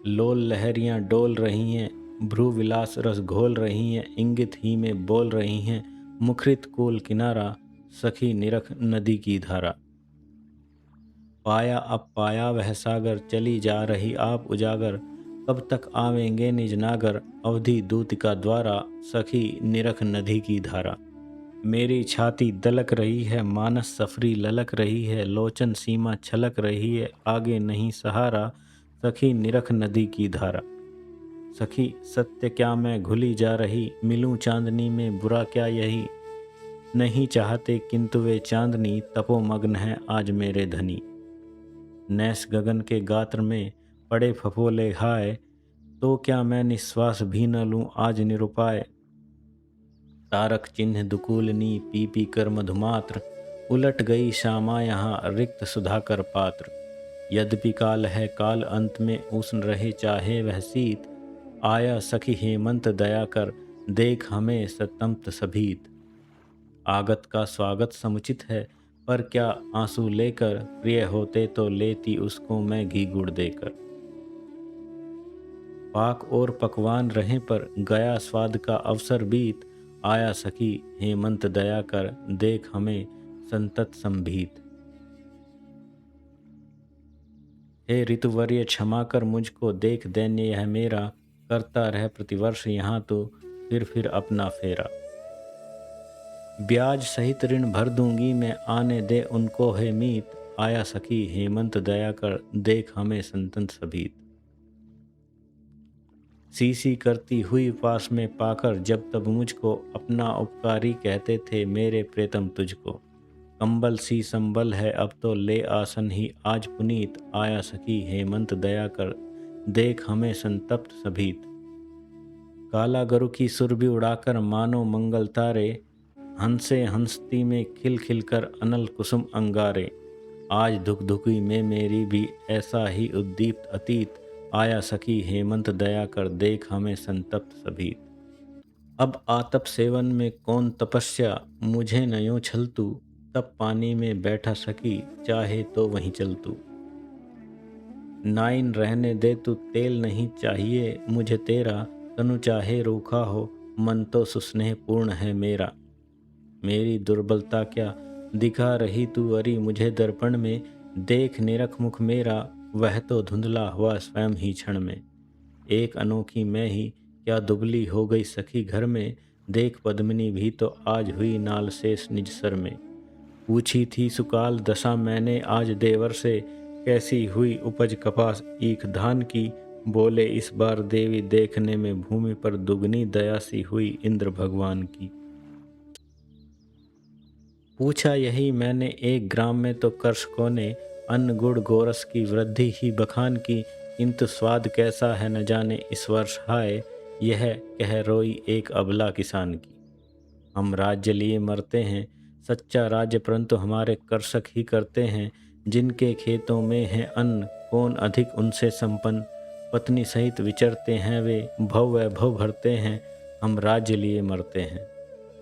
लोल लहरियाँ डोल रही हैं, भ्रू विलास रस घोल रही हैं, इंगित ही में बोल रही हैं, मुखरित कूल किनारा। सखी निरख नदी की धारा। पाया अब पाया वह सागर, चली जा रही आप उजागर, कब तक आवेंगे निज नागर, अवधि दूत का द्वारा। सखी निरख नदी की धारा। मेरी छाती दलक रही है, मानस सफरी ललक रही है, लोचन सीमा छलक रही है, आगे नहीं सहारा। सखी निरख नदी की धारा। सखी सत्य क्या मैं घुली जा रही, मिलूं चांदनी में बुरा क्या यही, नहीं चाहते किंतु वे चांदनी, तपोमग्न है आज मेरे धनी। नैस गगन के गात्र में पड़े फफोले हाय, तो क्या मैं निश्वास भी न लूं आज निरुपाय। तारक चिन्ह दुकूलनी पी पी कर मधुमात्र, उलट गई श्यामा यहाँ रिक्त सुधाकर पात्र। यद्यपि काल है काल अंत में उष्ण रहे चाहे वह शीत, आया सखी हेमंत दया कर देख हमें सतम्त सभीत। आगत का स्वागत समुचित है, पर क्या आंसू लेकर, प्रिय होते तो लेती उसको मैं घी गुड़ देकर। पाक और पकवान रहे पर गया स्वाद का अवसर बीत, आया सखी हेमंत दया कर देख हमें संतत संभीत। हे ऋतुवर्य क्षमा कर मुझको, देख दैन्य यह मेरा, करता रह प्रतिवर्ष यहाँ तो फिर अपना फेरा। ब्याज सहित ऋण भर दूंगी मैं, आने दे उनको है मीत, आया सखी हेमंत दया कर देख हमें संतत सभीत। सीसी करती हुई पास में पाकर जब तब मुझको, अपना उपकारी कहते थे मेरे प्रेतम तुझको। कंबल सी संबल है अब तो ले आसन ही आज पुनीत, आया सखी हेमंत दया कर देख हमें संतप्त सभीत। काला गरु की सुरभि उड़ाकर मानो मंगल तारे, हंसे हंसती में खिल खिल कर अनल कुसुम अंगारे। आज धुक धुकी में मेरी भी ऐसा ही उद्दीप्त अतीत, आया सखी हेमंत दया कर देख हमें संतप्त सभीत। अब आतप सेवन में कौन तपस्या, मुझे न यूं छल तू, तब पानी में बैठा सखी चाहे तो वहीं चल तू। नाइन रहने दे तू तेल नहीं चाहिए मुझे तेरा, तनु चाहे रूखा हो मन तो सुस्नेह पूर्ण है मेरा। मेरी दुर्बलता क्या दिखा रही तू अरी मुझे दर्पण में, देख निरख मुख मेरा वह तो धुंधला हुआ स्वयं ही क्षण में। एक अनोखी मैं ही क्या दुबली हो गई सखी घर में, देख पद्मिनी भी तो आज हुई नाल शेष निज सर में। पूछी थी सुकाल दशा मैंने आज देवर से, कैसी हुई उपज कपास ईख धान की, बोले इस बार देवी देखने में भूमि पर दुगनी दया सी हुई इंद्र भगवान की। पूछा यही मैंने एक ग्राम में तो कर्षकों ने, अन्न गुड़ गोरस की वृद्धि ही बखान की, किंतु स्वाद कैसा है न जाने इस वर्ष हाय, यह कह रोई एक अबला किसान की। हम राज्य लिए मरते हैं, सच्चा राज्य परंतु हमारे कर्षक ही करते हैं, जिनके खेतों में है अन्न, कौन अधिक उनसे संपन्न। पत्नी सहित विचरते हैं वे, भव वैभव भरते हैं, हम राज्य लिए मरते हैं।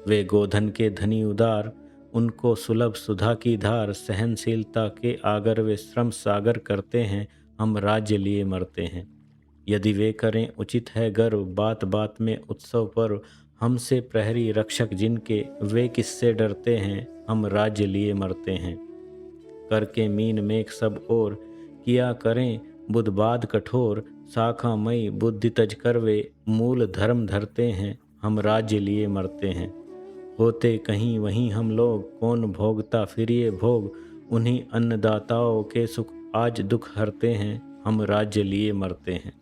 वे गोधन के धनी उदार, उनको सुलभ सुधा की धार। सहनशीलता के आगर वे श्रम सागर करते हैं, हम राज्य लिए मरते हैं। यदि वे करें उचित है गर्व, बात बात में उत्सव पर्व। हमसे प्रहरी रक्षक जिनके, वे किससे डरते हैं, हम राज्य लिए मरते हैं। करके मीन मेघ सब ओर, किया करें बुधबाद कठोर। शाखा मई बुद्धि तज कर वे, मूल धर्म धरते हैं, हम राज्य लिए मरते हैं। होते कहीं वहीं हम लोग, कौन भोगता फिर ये भोग। उन्हीं अन्नदाताओं के सुख आज दुख हरते हैं, हम राज्य लिए मरते हैं।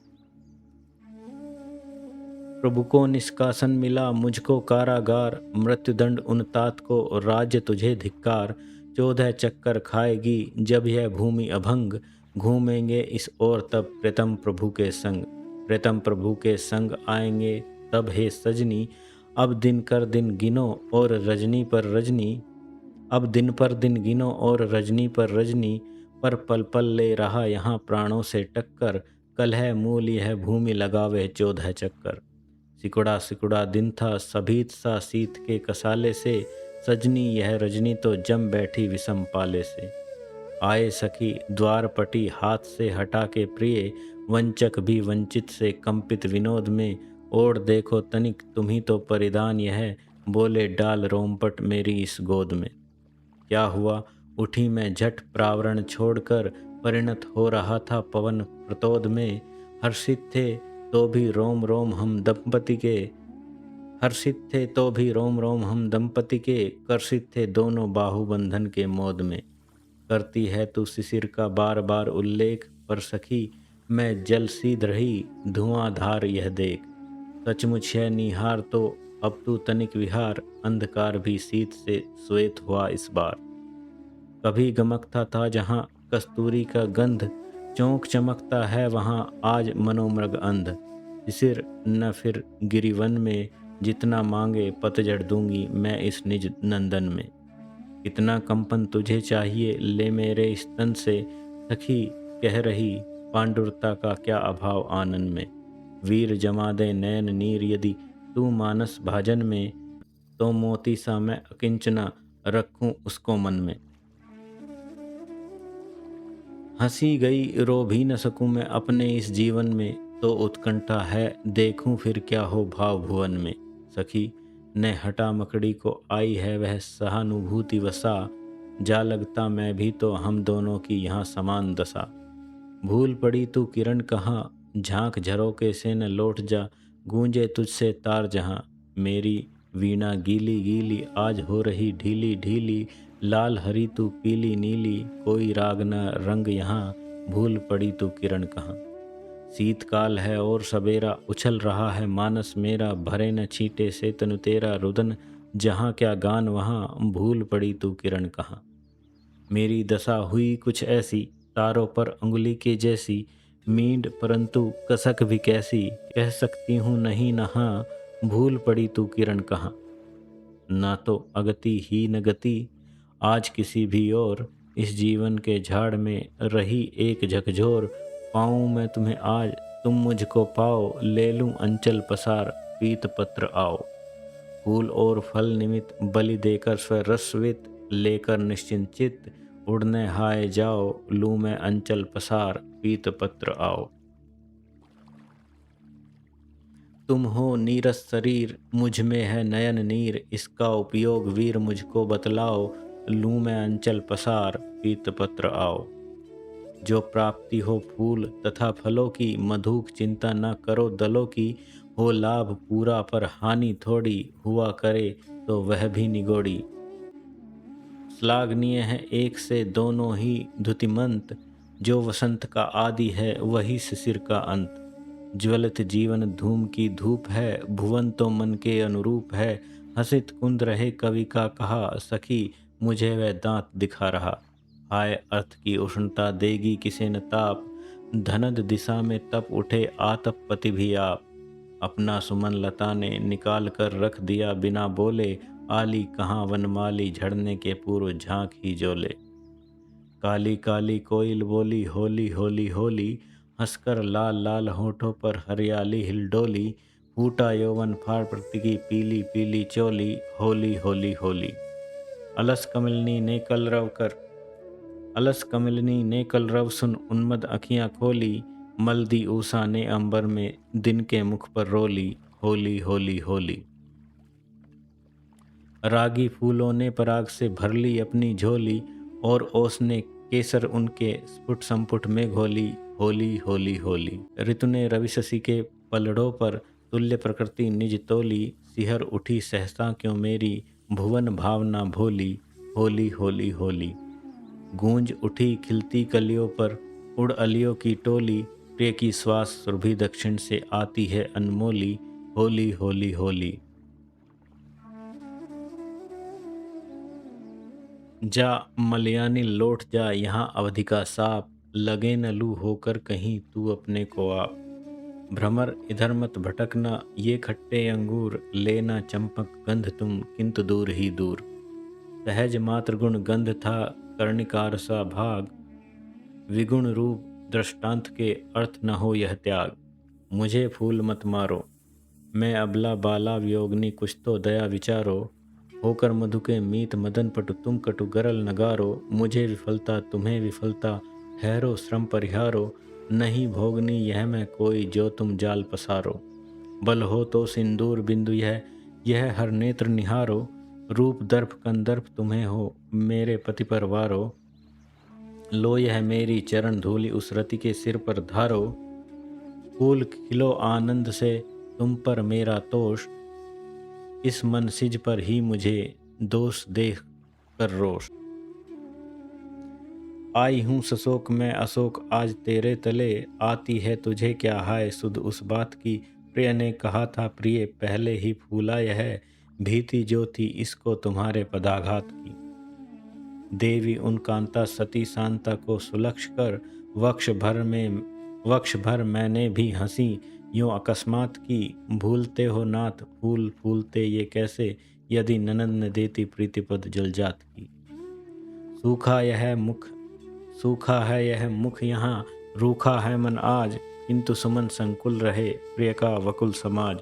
प्रभु को निष्कासन मिला, मुझको कारागार। मृत्युदंड उन तात को, राज्य तुझे धिक्कार। 14 चक्कर खाएगी जब यह भूमि अभंग, घूमेंगे इस ओर तब प्रीतम प्रभु के संग। प्रीतम प्रभु के संग आएंगे तब हे सजनी, अब दिन कर दिन गिनो और रजनी पर रजनी। अब दिन पर दिन गिनो और रजनी पर रजनी। पर पल पल ले रहा यहाँ प्राणों से टक्कर, कल है मूल यह भूमि लगावे 14 चक्कर। सिकुड़ा सिकुड़ा दिन था सभीत सा शीत के कसाले से, सजनी यह रजनी तो जम बैठी विषम पाले से। आए सखी द्वारपटी हाथ से हटा के प्रिय, वंचक भी वंचित से कंपित विनोद में। ओढ़ देखो तनिक तुम्ही तो परिधान यह, बोले डाल रोमपट मेरी इस गोद में। क्या हुआ उठी मैं झट प्रावरण छोड़कर, परिणत हो रहा था पवन प्रतोद में। हर्षित थे तो भी रोम रोम हम दंपति के, हर्षित थे तो भी रोम रोम हम दंपति के। कर्षित थे दोनों बाहुबंधन के मोद में। करती है तू शिशिर का बार बार उल्लेख, पर सखी मैं जल सीध रही धुआंधार यह देख। सचमुच है निहार तो अब तू तनिक विहार, अंधकार भी शीत से श्वेत हुआ इस बार। कभी गमकता था जहाँ कस्तूरी का गंध, चौंक चमकता है वहाँ आज मनोमृग अंध। शिशिर न फिर गिरिवन में, जितना मांगे पतझड़ दूंगी मैं इस निज नंदन में। कितना कंपन तुझे चाहिए ले मेरे स्तन से, सखी कह रही पांडुरता का क्या अभाव आनंद में। वीर जमा दे नैन नीर यदि तू मानस भाजन में, तो मोती सा मैं अकिंचना रखूं उसको मन में। हंसी गई रो भी न सकूं मैं अपने इस जीवन में, तो उत्कंठा है देखूं फिर क्या हो भाव भुवन में। सखी ने हटा मकड़ी को आई है वह सहानुभूति वसा, जा लगता मैं भी तो हम दोनों की यहाँ समान दशा। भूल पड़ी तू किरण कहाँ, झांक झरोके से न लौट जा, गूंजे तुझसे तार जहाँ। मेरी वीणा गीली गीली आज हो रही ढीली ढीली, लाल हरी तू पीली नीली, कोई राग न रंग यहाँ, भूल पड़ी तू किरण कहाँ। शीतकाल है और सवेरा, उछल रहा है मानस मेरा, भरे न छींटे से तनु तेरा रुदन, जहाँ क्या गान वहाँ, भूल पड़ी तू किरण कहाँ। मेरी दशा हुई कुछ ऐसी, तारों पर अंगुली के जैसी, मींड परंतु कसक भी कैसी, कह सकती हूँ नहीं नहा, भूल पड़ी तू किरण कहाँ। ना तो अगति ही न गति आज किसी भी और, इस जीवन के झाड़ में रही एक झकझोर। पाऊँ मैं तुम्हें आज तुम मुझको पाओ, ले लूँ अंचल पसार पीत पत्र आओ। फूल और फल निमित्त बलि देकर स्वरसवित, लेकर निश्चिंत चित्त उड़ने हाय जाओ, लूँ मैं अंचल पसार पीत पत्र आओ। तुम हो नीरस शरीर मुझ में है नयन नीर, इसका उपयोग वीर मुझको बतलाओ, लूँ मैं अंचल पसार पीत पत्र आओ। जो प्राप्ति हो फूल तथा फलों की, मधुक चिंता न करो दलों की। हो लाभ पूरा पर हानि थोड़ी, हुआ करे तो वह भी निगोड़ी। श्लाघनीय है एक से दोनों ही धुतिमंत, जो वसंत का आदि है वही शिशिर का अंत। ज्वलित जीवन धूम की धूप है, भुवन तो मन के अनुरूप है। हसित कुंद रहे कवि का कहा, सखी मुझे वह दांत दिखा रहा। हाय अर्थ की उष्णता देगी किसे न ताप, धनद दिशा में तप उठे आतप पति भी आप। अपना सुमन लता ने निकाल कर रख दिया बिना बोले, आली कहाँ वनमाली झड़ने के पूर्व झांक ही जोले। काली काली कोयल बोली होली होली होली, हंसकर लाल लाल होठों पर हरियाली हिलडोली, फूटा यौवन फाड़ प्रतीकी पीली पीली चोली, होली होली होली। अलस कमलिनी ने कलरव कर अलस कमलिनी ने कलरव सुन उन्मद अखियां खोली, मलदी ऊषा ने अंबर में दिन के मुख पर रोली, होली होली होली। रागी फूलों ने पराग से भर ली अपनी झोली, और ओस ने केसर उनके स्फुट संपुट में घोली, होली होली होली। ऋतु ने रवि शशि के पलड़ों पर तुल्य प्रकृति निज तोली, सिहर उठी सहसा क्यों मेरी भुवन भावना भोली, होली होली होली। गूंज उठी खिलती कलियों पर उड़ अलियों की टोली, प्रिय की श्वास सुरभि दक्षिण से आती है अनमोली, होली होली होली। जा मलयानी लौट जा यहाँ अवधि का साप, लगे न लू होकर कहीं तू अपने को आप। भ्रमर इधर मत भटकना ये खट्टे अंगूर, लेना चंपक गंध तुम किंतु दूर ही दूर। सहज मात्र गुण गंध था कर्णिकार सा भाग, विगुण रूप दृष्टांत के अर्थ न हो यह त्याग। मुझे फूल मत मारो मैं अबला बाला वियोगनी, कुछ तो दया विचारो, होकर मधु के मीत मदन पटु तुम कटु गरल नगारो। मुझे विफलता तुम्हें विफलता ठहरो श्रम परिहारो, नहीं भोगनी यह मैं कोई जो तुम जाल पसारो। बल हो तो सिंदूर बिंदु यह हर नेत्र निहारो, रूप दर्प कंदर्प तुम्हें हो मेरे पति पर वारो। लो यह मेरी चरण धूलि उस रति के सिर पर धारो, फूल खिलो आनंद से तुम पर मेरा तोष, इस मन सिज पर ही मुझे दोष देख कर रोष। आई हूँ सशोक मैं अशोक आज तेरे तले, आती है तुझे क्या हाय सुध उस बात की। प्रिय ने कहा था प्रिय पहले ही फूला यह, भीति जो थी इसको तुम्हारे पदाघात की। देवी उन कांता सती शांता को सुलक्ष कर, वक्ष भर मैंने भी हंसी यूं अकस्मात की। भूलते हो नाथ फूल फूलते ये कैसे, यदि ननद न देती प्रीतिपद जलजात की। सूखा है यह मुख यहाँ, रूखा है मन आज, किंतु सुमन संकुल रहे प्रिय का वकुल समाज।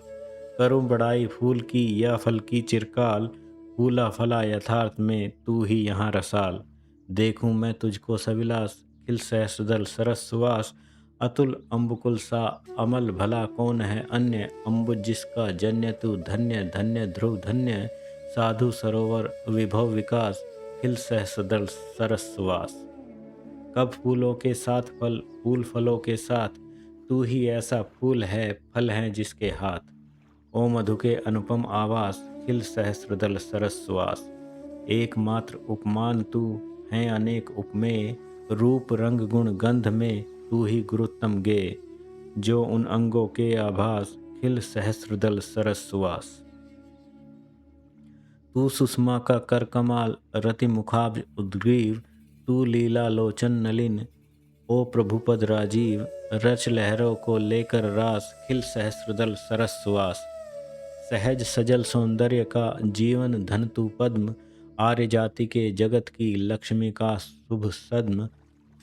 करूं बड़ाई फूल की या फल की चिरकाल, फूला फला यथार्थ में तू ही यहाँ रसाल। देखूं मैं तुझको सविलास खिल सहस्रदल सरस सुवास, अतुल अम्बुकुल सा अमल भला कौन है अन्य। अम्बुज जिसका जन्य तू धन्य धन्य ध्रुव धन्य, साधु सरोवर विभव विकास खिल सहस्रदल सरस सुवास। कब फूलों के साथ फल फूल फलों के साथ, तू ही ऐसा फूल है फल है जिसके हाथ। ओ मधु के अनुपम आवास खिल सहस्रदल सरस सुवास। एकमात्र उपमान तू है अनेक उपमेय, रूप रंग गुण गंध में तू ही गुरुत्तम गे। जो उन अंगों के आभास खिल सहस्रदल सरस सुवास। तू सुषमा का कर कमाल रति मुखाब्ज उद्ग्रीव, तू लीला लोचन नलिन ओ प्रभुपद राजीव। रच लहरों को लेकर रास खिल सहस्रदल सरस सुवास। सहज सजल सौंदर्य का जीवन धन तू पद्म, आर्य जाति के जगत की लक्ष्मी का शुभ सद्म।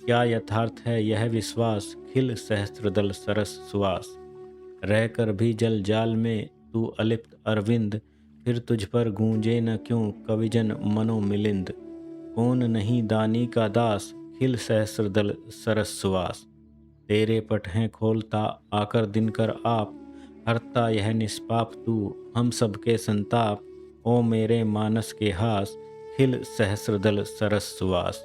क्या यथार्थ है यह विश्वास खिल सहस्रदल सरस सुवास। रहकर भी जल जाल में तू अलिप्त अरविंद, फिर तुझ पर गूंजे न क्यों कविजन मनो मिलिंद। कौन नहीं दानी का दास खिल सहस्रदल सरस सुवास। तेरे पट हैं खोलता आकर दिनकर आप, हरता यह निष्पाप तू हम सबके संताप। ओ मेरे मानस के हास खिल सहस्रदल सरस सुवास।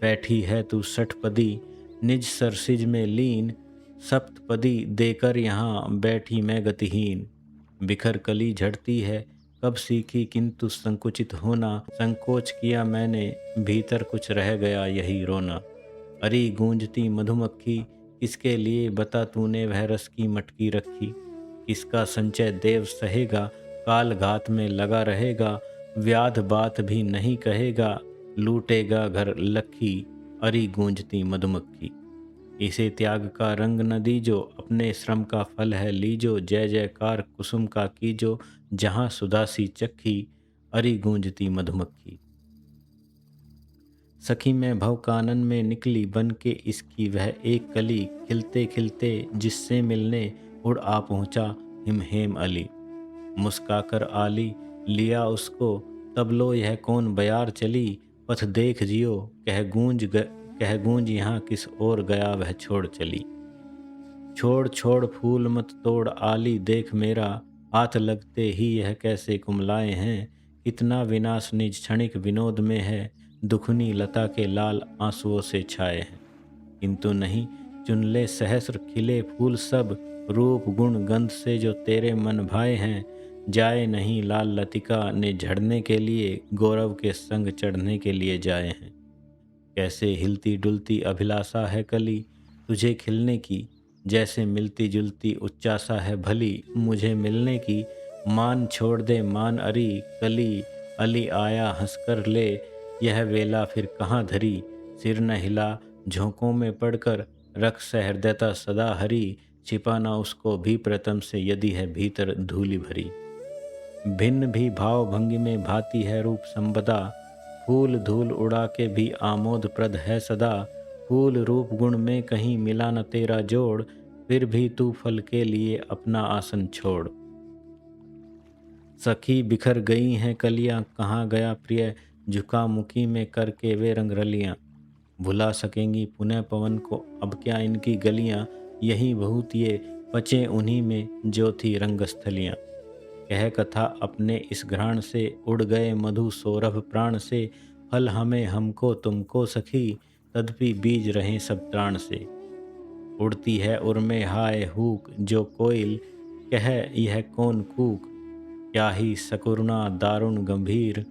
बैठी है तू षटपदी निज सरसिज में लीन, सप्तपदी देकर यहाँ बैठी मैं गतिहीन। बिखर कली झड़ती है कब सीखी किंतु संकुचित होना, संकोच किया मैंने भीतर कुछ रह गया यही रोना। अरी गूंजती मधुमक्खी किसके लिए बता तूने वह रस की मटकी रखी। किसका संचय देव सहेगा काल घात में लगा रहेगा, व्याध बात भी नहीं कहेगा लूटेगा घर लखी। अरी गूंजती मधुमक्खी इसे त्याग का रंग न दीजो, अपने श्रम का फल है लीजो। जय जयकार कुसुम का कीजो जहाँ सुदासी चखी, अरी गूंजती मधुमक्खी। सखी मैं भव कानन में निकली बन के इसकी वह एक कली, खिलते खिलते जिससे मिलने उड़ आ पहुँचा हिम हेम अली। मुस्काकर आली लिया उसको, तब लो यह कौन बयार चली, पथ देख जियो कह गूंज यहाँ किस ओर गया वह छोड़ चली। छोड़ छोड़ फूल मत तोड़ आली देख मेरा, हाथ लगते ही यह कैसे कुमलाए हैं। कितना विनाश निज क्षणिक विनोद में है, दुखनी लता के लाल आंसुओं से छाए हैं। किंतु नहीं चुन ले सहस्र खिले फूल सब, रूप गुण गंध से जो तेरे मन भाए हैं। जाए नहीं लाल लतिका ने झड़ने के लिए, गौरव के संग चढ़ने के लिए जाए हैं। कैसे हिलती डुलती अभिलाषा है कली, तुझे खिलने की, जैसे मिलती जुलती उच्चासा है भली मुझे मिलने की। मान छोड़ दे मान अरी कली, अली आया हंसकर ले, यह वेला फिर कहाँ धरी। सिर न हिला झोंकों में पड़कर, रख सहृदयता सदा हरी। छिपाना उसको भी प्रथम से यदि है भीतर धूलि भरी। भिन्न भी भाव भंगी में भाती है रूप संबदा, फूल धूल उड़ा के भी आमोद प्रद है सदा। फूल रूप गुण में कहीं मिला न तेरा जोड़, फिर भी तू फल के लिए अपना आसन छोड़। सखी बिखर गई हैं कलियां, कहाँ गया प्रिय झुका मुखी में करके वे रंग रलियां। भुला सकेंगी पुनः पवन को अब क्या इनकी गलियां, यही बहुत ये बचे उन्हीं में जो थी रंगस्थलियां। कह कथा अपने इस घ्राण से, उड़ गए मधु सौरभ प्राण से। फल हमें हमको तुमको सखी, तदपि बीज रहे सब त्राण से। उड़ती है उर्मे हाय हूक जो कोयल, कह यह कौन कूक। क्या ही सकुरुना दारुण गंभीर,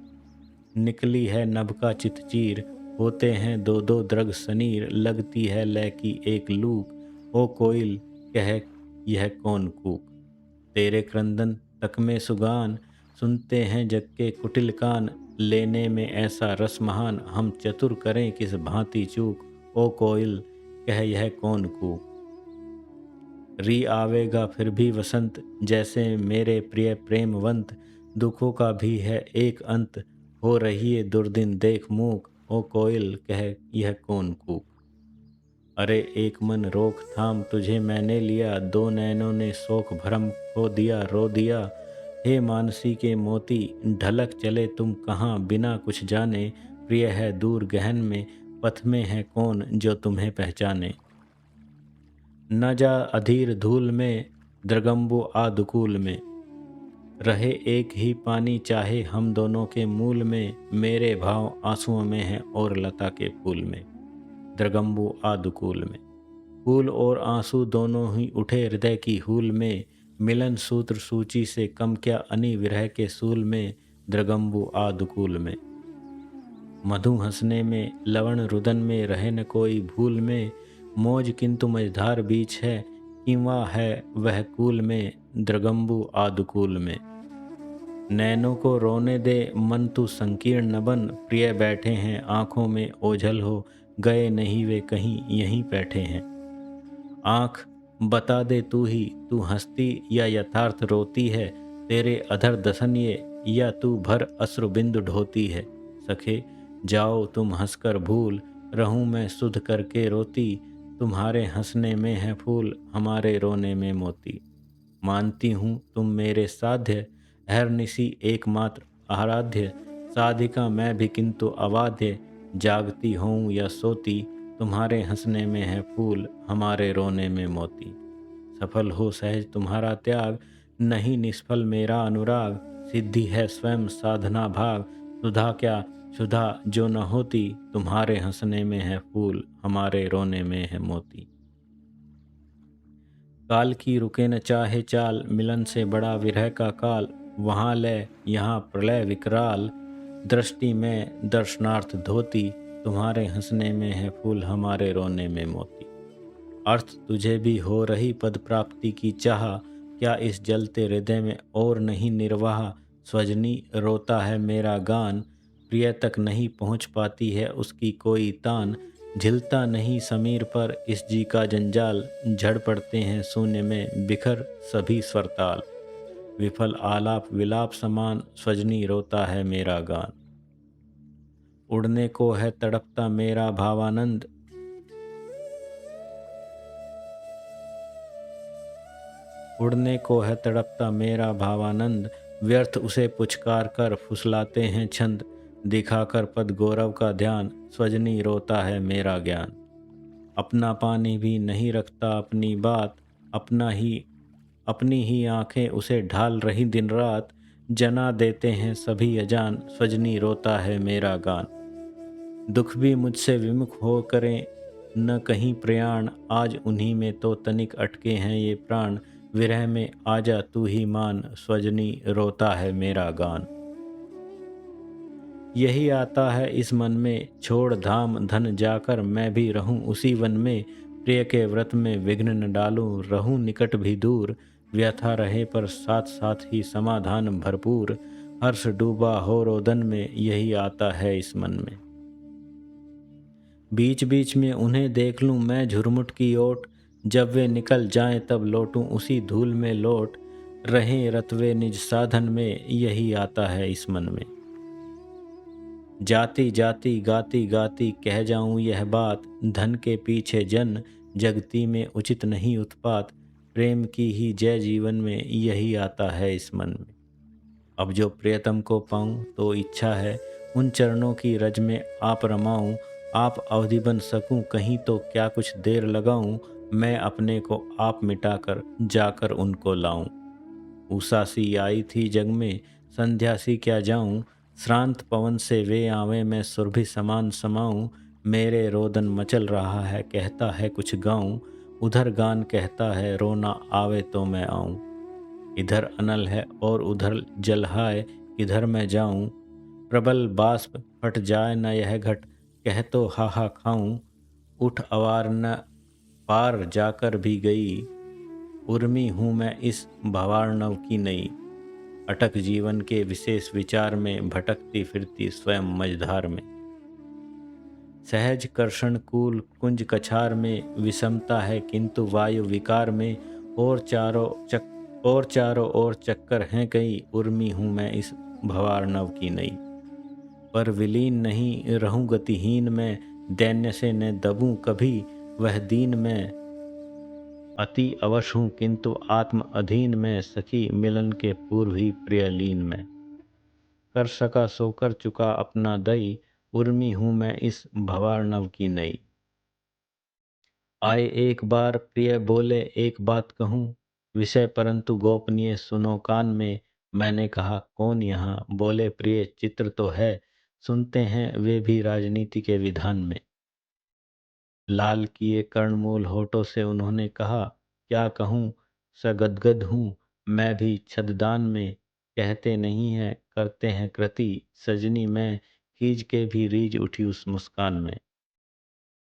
निकली है नभ का चितचीर। होते हैं दो दो द्रग सनीर, लगती है लय की एक लूक। ओ कोयल कह यह कौन कूक। तेरे क्रंदन तक में सुगान, सुनते हैं जग के कुटिल कान। लेने में ऐसा रस महान, हम चतुर करें किस भांति चूक। ओ कोयल कह यह कौन कूक। री आवेगा फिर भी वसंत, जैसे मेरे प्रिय प्रेमवंत। दुखों का भी है एक अंत, हो रही है दुर्दिन देख मूक। ओ कोयल कह यह कौन कूक। अरे एक मन रोक थाम तुझे मैंने लिया, दो नैनों ने शोक भरम खो दिया रो दिया। हे मानसी के मोती ढलक चले तुम कहाँ बिना कुछ जाने। प्रिय है दूर गहन में, पथ में है कौन जो तुम्हें पहचाने। न जा अधीर धूल में, द्रगम्बु आदुकूल में। रहे एक ही पानी चाहे हम दोनों के मूल में। मेरे भाव आंसुओं में है और लता के फूल में। द्रगम्बु आदुकूल में। फूल और आंसू दोनों ही उठे हृदय की हूल में। मिलन सूत्र सूची से कम क्या अनि विरह के सूल में। द्रगम्बु आदुकूल में। मधु हंसने में लवण रुदन में, रहे न कोई भूल में। मौज किंतु मझधार बीच है, किंवा है वह कूल में। द्रगम्बु आदुकूल में। नैनों को रोने दे मन तू संकीर्ण न बन। प्रिय बैठे हैं आँखों में ओझल हो, गए नहीं वे कहीं यहीं बैठे हैं। आँख बता दे तू ही, तू हंसती या यथार्थ रोती है। तेरे अधर दसन ये, या तू भर अश्रु बिंदु ढोती है। सखे जाओ तुम हंसकर भूल, रहूं मैं सुध करके रोती। तुम्हारे हंसने में है फूल, हमारे रोने में मोती। मानती हूँ तुम मेरे साध्य, अहर्निशि एकमात्र आराध्य। साधिका मैं भी किंतु अवाध्य, जागती हूँ या सोती। तुम्हारे हंसने में है फूल, हमारे रोने में मोती। सफल हो सहज तुम्हारा त्याग, नहीं निष्फल मेरा अनुराग। सिद्धि है स्वयं साधना भाग, सुधा क्या सुधा जो न होती। तुम्हारे हंसने में है फूल, हमारे रोने में है मोती। काल की रुके न चाहे चाल, मिलन से बड़ा विरह का काल। वहाँ लय यहाँ प्रलय विकराल, दृष्टि में दर्शनार्थ धोती। तुम्हारे हंसने में है फूल, हमारे रोने में मोती। अर्थ तुझे भी हो रही पद प्राप्ति की चाह, क्या इस जलते हृदय में और नहीं निर्वाह। स्वजनी रोता है मेरा गान, प्रिय तक नहीं पहुँच पाती है उसकी कोई तान। झिलता नहीं समीर पर इस जी का जंजाल, झड़ पड़ते हैं शून्य में बिखर सभी स्वरताल। विफल आलाप विलाप समान, स्वजनी रोता है मेरा गान। उड़ने को है तड़पता मेरा भावानंद, उड़ने को है तड़पता मेरा भावानंद, व्यर्थ उसे पुचकार कर फुसलाते हैं छंद, दिखाकर पद गौरव का ध्यान, स्वजनी रोता है मेरा ज्ञान। अपना पानी भी नहीं रखता अपनी बात, अपना ही अपनी ही आंखें उसे ढाल रही दिन रात, जना देते हैं सभी अजान, स्वजनी रोता है मेरा गान। दुख भी मुझसे विमुख हो करें न कहीं प्रयाण, आज उन्हीं में तो तनिक अटके हैं ये प्राण, विरह में आजा तू ही मान, स्वजनी रोता है मेरा गान। यही आता है इस मन में, छोड़ धाम धन जाकर मैं भी रहूं उसी वन में, प्रिय के व्रत में विघ्न न डालूं, रहूं निकट भी दूर, व्यथा रहे पर साथ साथ ही समाधान भरपूर, हर्ष डूबा हो रोदन में, यही आता है इस मन में। बीच बीच में उन्हें देख लूं मैं झुरमुट की ओट, जब वे निकल जाएं तब लौटूं उसी धूल में लौट, रहें रतवे निज साधन में, यही आता है इस मन में। जाती जाती गाती गाती कह जाऊं यह बात, धन के पीछे जन जगती में उचित नहीं उत्पात, प्रेम की ही जय जीवन में, यही आता है इस मन में। अब जो प्रियतम को पाऊं तो इच्छा है उन चरणों की रज में आप रमाऊं, आप अवधि बन सकूं कहीं तो क्या कुछ देर लगाऊं, मैं अपने को आप मिटाकर जाकर उनको लाऊं। उषा सी आई थी जग में संध्या सी क्या जाऊं, श्रांत पवन से वे आवे मैं सुरभि समान समाऊं, मेरे रोदन मचल रहा है कहता है कुछ गाऊं, उधर गान कहता है रोना आवे तो मैं आऊं, इधर अनल है और उधर जलहाय किधर मैं जाऊं, प्रबल बाष्प फट जाए न यह घट कह तो हाहा खाऊं, उठ अवार न पार जाकर भी गई, उर्मी हूँ मैं इस भवार्णव की नई, अटक जीवन के विशेष विचार में भटकती फिरती स्वयं मझधार में, सहज कर्षण कूल कुंज कछार में विषमता है किंतु वायु विकार में, और चारों ओर चक्कर हैं कई, उर्मी हूँ मैं इस भवार्णव की नई, पर विलीन नहीं रहूं गतिहीन में, दैन्य से न दबूं कभी वह दीन में, अति अवश हूँ किंतु आत्म अधीन में, सखी मिलन के पूर्व ही प्रिय लीन में, कर सका सो कर चुका अपना दई, उर्मी हूँ मैं इस भवार्णव की नई। आए एक बार प्रिय बोले एक बात कहूँ, विषय परंतु गोपनीय सुनो कान में, मैंने कहा कौन यहाँ, बोले प्रिय चित्र तो है, सुनते हैं वे भी राजनीति के विधान में। लाल किए कर्णमूल होठों से उन्होंने कहा, क्या कहूँ सगदगद हूँ मैं भी छद्मदान में, कहते नहीं हैं करते हैं कृति, सजनी मैं खींच के भी रीझ उठी उस मुस्कान में,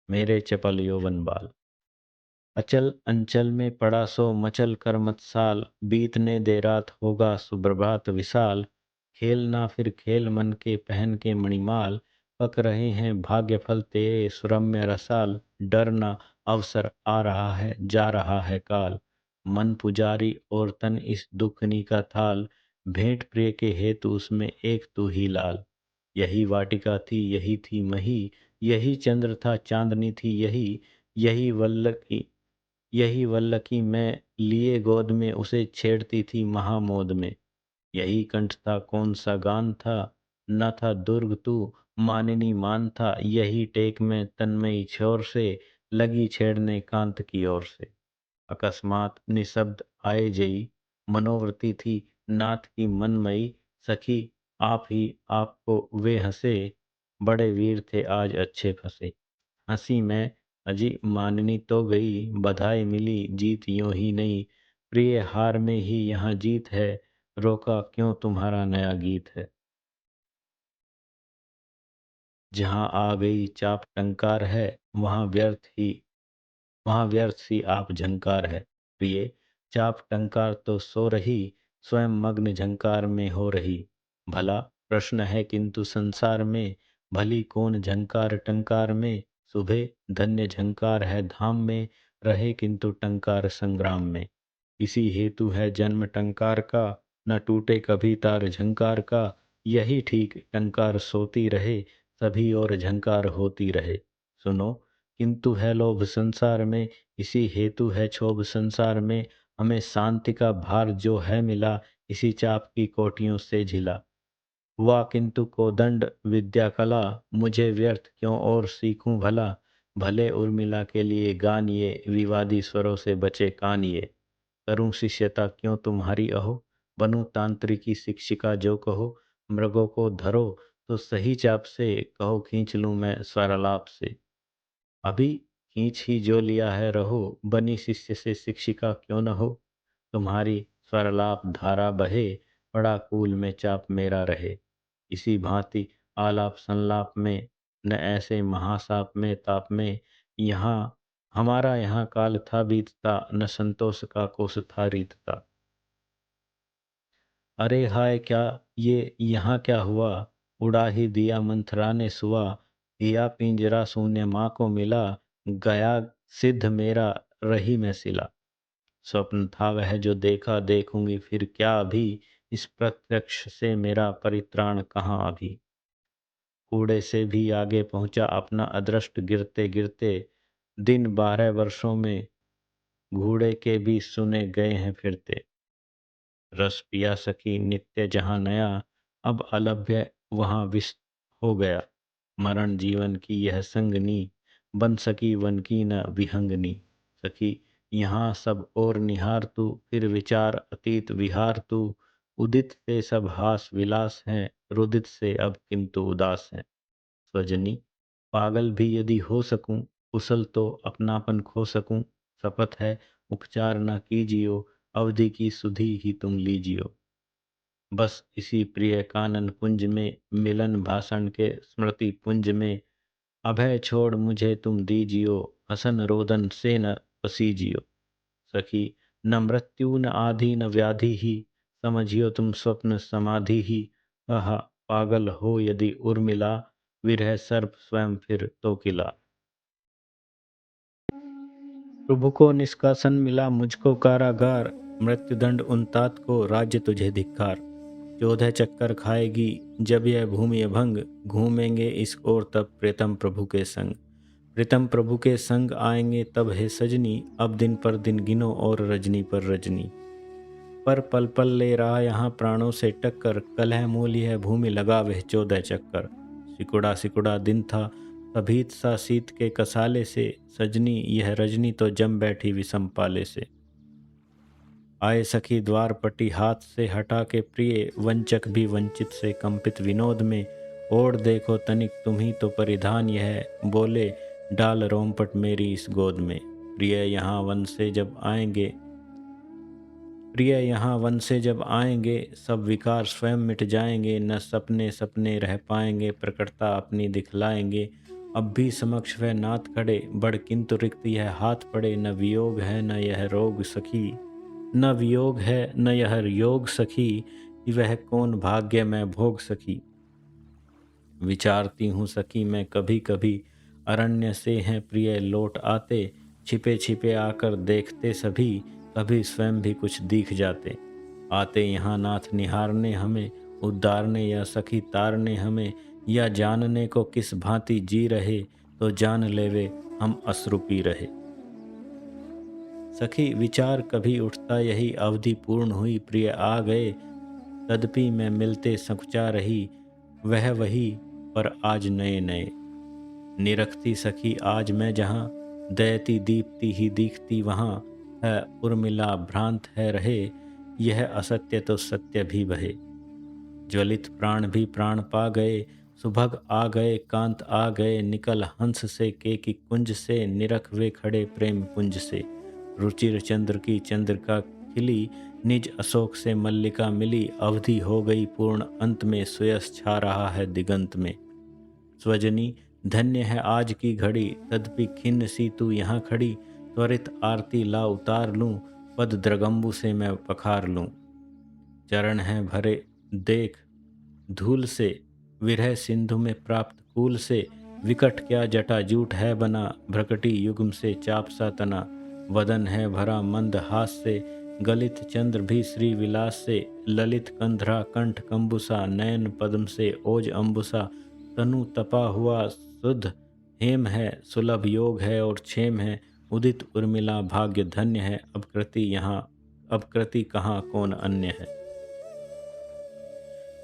मेरे चपल यौवन बाल। अचल अंचल में पड़ा सो मचल कर मत साल, बीतने दे रात होगा सुप्रभात विशाल, खेलना फिर खेल मन के पहन के मणिमाल, पक रहे हैं भाग्य फल तेरे सुरम्य रसाल, डरना अवसर आ रहा है जा रहा है काल, मन पुजारी और तन इस दुखनी का थाल, भेंट प्रिय के हेतु उसमें एक तू ही लाल, यही वाटिका थी यही थी मही, यही चंद्र था चांदनी थी यही, यही वल्लकी यही वल्लकी मैं लिए गोद में उसे छेड़ती थी महामोद में, यही कंठ था कौन सा गान था, न था दुर्ग तू मानिनी मान था, यही टेक में तन्मयी छोर से लगी छेड़ने कांत की ओर से, अकस्मात निशब्द आए जई मनोवृत्ति थी नाथ की मनमयी, सखी आप ही आपको वे हंसे, बड़े वीर थे आज अच्छे फंसे, हंसी में अजी माननी तो गई, बधाई मिली जीत यूं ही नहीं, प्रिय हार में ही यहाँ जीत है, रोका क्यों तुम्हारा नया गीत है, जहाँ आ गई चाप टंकार है, वहाँ व्यर्थ सी आप झंकार है, प्रिय चाप टंकार तो सो रही, स्वयं मग्न झंकार में हो रही, भला प्रश्न है किंतु संसार में, भली कौन झंकार टंकार में, सुबह धन्य झंकार है धाम में, रहे किंतु टंकार संग्राम में, इसी हेतु है जन्म टंकार का, न टूटे कभी तार झंकार का, यही ठीक टंकार सोती रहे, सभी और झंकार होती रहे। सुनो, किंतु है लोभ संसार में, इसी हेतु है क्षोभ संसार में। हमें शांति का भार जो है मिला, इसी चाप की कोटियों से झिला। हुआ किंतु कोदंड विद्या कला, मुझे व्यर्थ क्यों और सीखूं भला। भले उर्मिला के लिए गान ये, विवादी स्वरों से बचे कान ये। करूं शिष्यता क्यों तुम्हारी अहो, बनूं तांत्रिकी शिक्षिका जो कहो। मृगों को धरो तो सही चाप से, कहो खींच लूं मैं स्वरलाप से। अभी खींच ही जो लिया है रहो, बनी शिष्य से शिक्षिका क्यों न हो। तुम्हारी स्वरलाप धारा बहे, बड़ा कूल में चाप मेरा रहे। इसी भांति आलाप संलाप में, न ऐसे महासाप में ताप में। यहाँ हमारा यहाँ काल था बीतता, न संतोष का कोस था रीतता। अरे हाय क्या ये यहाँ क्या हुआ, उड़ा ही दिया मंथरा ने सुआ। दिया पिंजरा शून्य माँ को मिला, गया सिद्ध मेरा रही मैं सिला। स्वप्न था वह जो देखा देखूंगी फिर क्या अभी, इस प्रत्यक्ष से मेरा परित्राण कहाँ अभी। कूड़े से भी आगे पहुंचा अपना अदृष्ट गिरते गिरते, दिन 12 वर्षों में घूड़े के भी सुने गए हैं फिरते। रस पिया सकी नित्य जहाँ नया, अब अलभ्य वहाँ विष हो गया। मरण जीवन की यह संगनी, बन सकी वन की न विहंगनी। सखी यहाँ सब और निहार तू, फिर विचार अतीत विहार तू। उदित से सब हास विलास हैं, रुदित से अब किंतु उदास हैं। स्वजनी पागल भी यदि हो सकूं, कुशल तो अपनापन खो सकूं। शपथ है उपचार न कीजियो, अवधि की सुधि ही तुम लीजियो। बस इसी प्रिय कानन कुंज में, मिलन भाषण के स्मृति पुंज में। अभय छोड़ मुझे तुम दीजियो, हसन रोदन से न पसीजियो। सखी न मृत्यु न आधि न व्याधि ही, समझियो तुम स्वप्न समाधि ही। आहा पागल हो यदि उर्मिला, विरह सर्प स्वयं फिर तो किला। प्रभु को निष्कासन मिला मुझको कारागार, मृत्युदंड उन्तात को राज्य तुझे धिक्कार। 14 चक्कर खाएगी जब यह भूमि अभंग, घूमेंगे इस ओर तब प्रीतम प्रभु के संग। प्रीतम प्रभु के संग आएंगे तब है सजनी, अब दिन पर दिन गिनो और रजनी पर रजनी। पर पल पल ले रहा यहाँ प्राणों से टक्कर, कल है मूल यह भूमि लगा वह 14 चक्कर। सिकुड़ा सिकुड़ा दिन था तभीत सा शीत के कसाले से, सजनी यह रजनी तो जम बैठी विषम पाले से। आए सखी द्वार पटी हाथ से हटा के प्रिय, वंचक भी वंचित से कंपित विनोद में। ओढ़ देखो तनिक तुम्ही तो परिधान यह, बोले डाल रोमपट मेरी इस गोद में। प्रिय यहाँ वन से जब आएंगे, प्रिय यहाँ वन से जब आएंगे, सब विकार स्वयं मिट जाएंगे। न सपने सपने रह पाएंगे, प्रकटता अपनी दिखलाएंगे। अब भी समक्ष वह नाथ खड़े, बड़ किंतु रिक्त यह हाथ पड़े। न वियोग है न यह रोग सखी, न वियोग है न यह योग सखी। वह कौन भाग्य मैं भोग सखी। विचारती हूँ सखी मैं कभी कभी, अरण्य से हैं प्रिय लौट आते। छिपे छिपे आकर देखते सभी, कभी स्वयं भी कुछ दिख जाते। आते यहाँ नाथ निहारने हमें, उद्धारने या सखी तारने हमें। या जानने को किस भांति जी रहे, तो जान लेवे हम अश्रु पी रहे। सखी विचार कभी उठता यही, अवधि पूर्ण हुई प्रिय आ गए। तदपि मैं मिलते संकुचा रही, वह वही पर आज नए नए। निरखती सखी आज मैं जहाँ, दयती दीप्ति ही दिखती वहाँ। है उर्मिला भ्रांत है रहे, यह असत्य तो सत्य भी बहे। ज्वलित प्राण भी प्राण पा गए, सुभग आ गए कांत आ गए। निकल हंस से केकी कुंज से, निरख वे खड़े प्रेम पुंज से। रुचिर चंद्र की चंद्रिका खिली, निज अशोक से मल्लिका मिली। अवधि हो गई पूर्ण अंत में, सुयस छा रहा है दिगंत में। स्वजनी धन्य है आज की घड़ी, तदपि खिन्न सी तू यहाँ खड़ी। त्वरित आरती ला उतार लूं, पद द्रगंबु से मैं पखार लूं। चरण हैं भरे देख धूल से, विरह सिंधु में प्राप्त कूल से। विकट क्या जटा जूट है बना, भ्रकटी युग्म से चाप सा तना। वदन है भरा मंद हास से, गलित चंद्र भी श्री विलास से। ललित कंधरा कंठ कंबुसा, नयन पद्म से ओज अम्बुसा। तनु तपा हुआ शुद्ध हेम है, सुलभ योग है और क्षेम है, उदित उर्मिला भाग्य धन्य है, अब कृति कहाँ कौन अन्य है।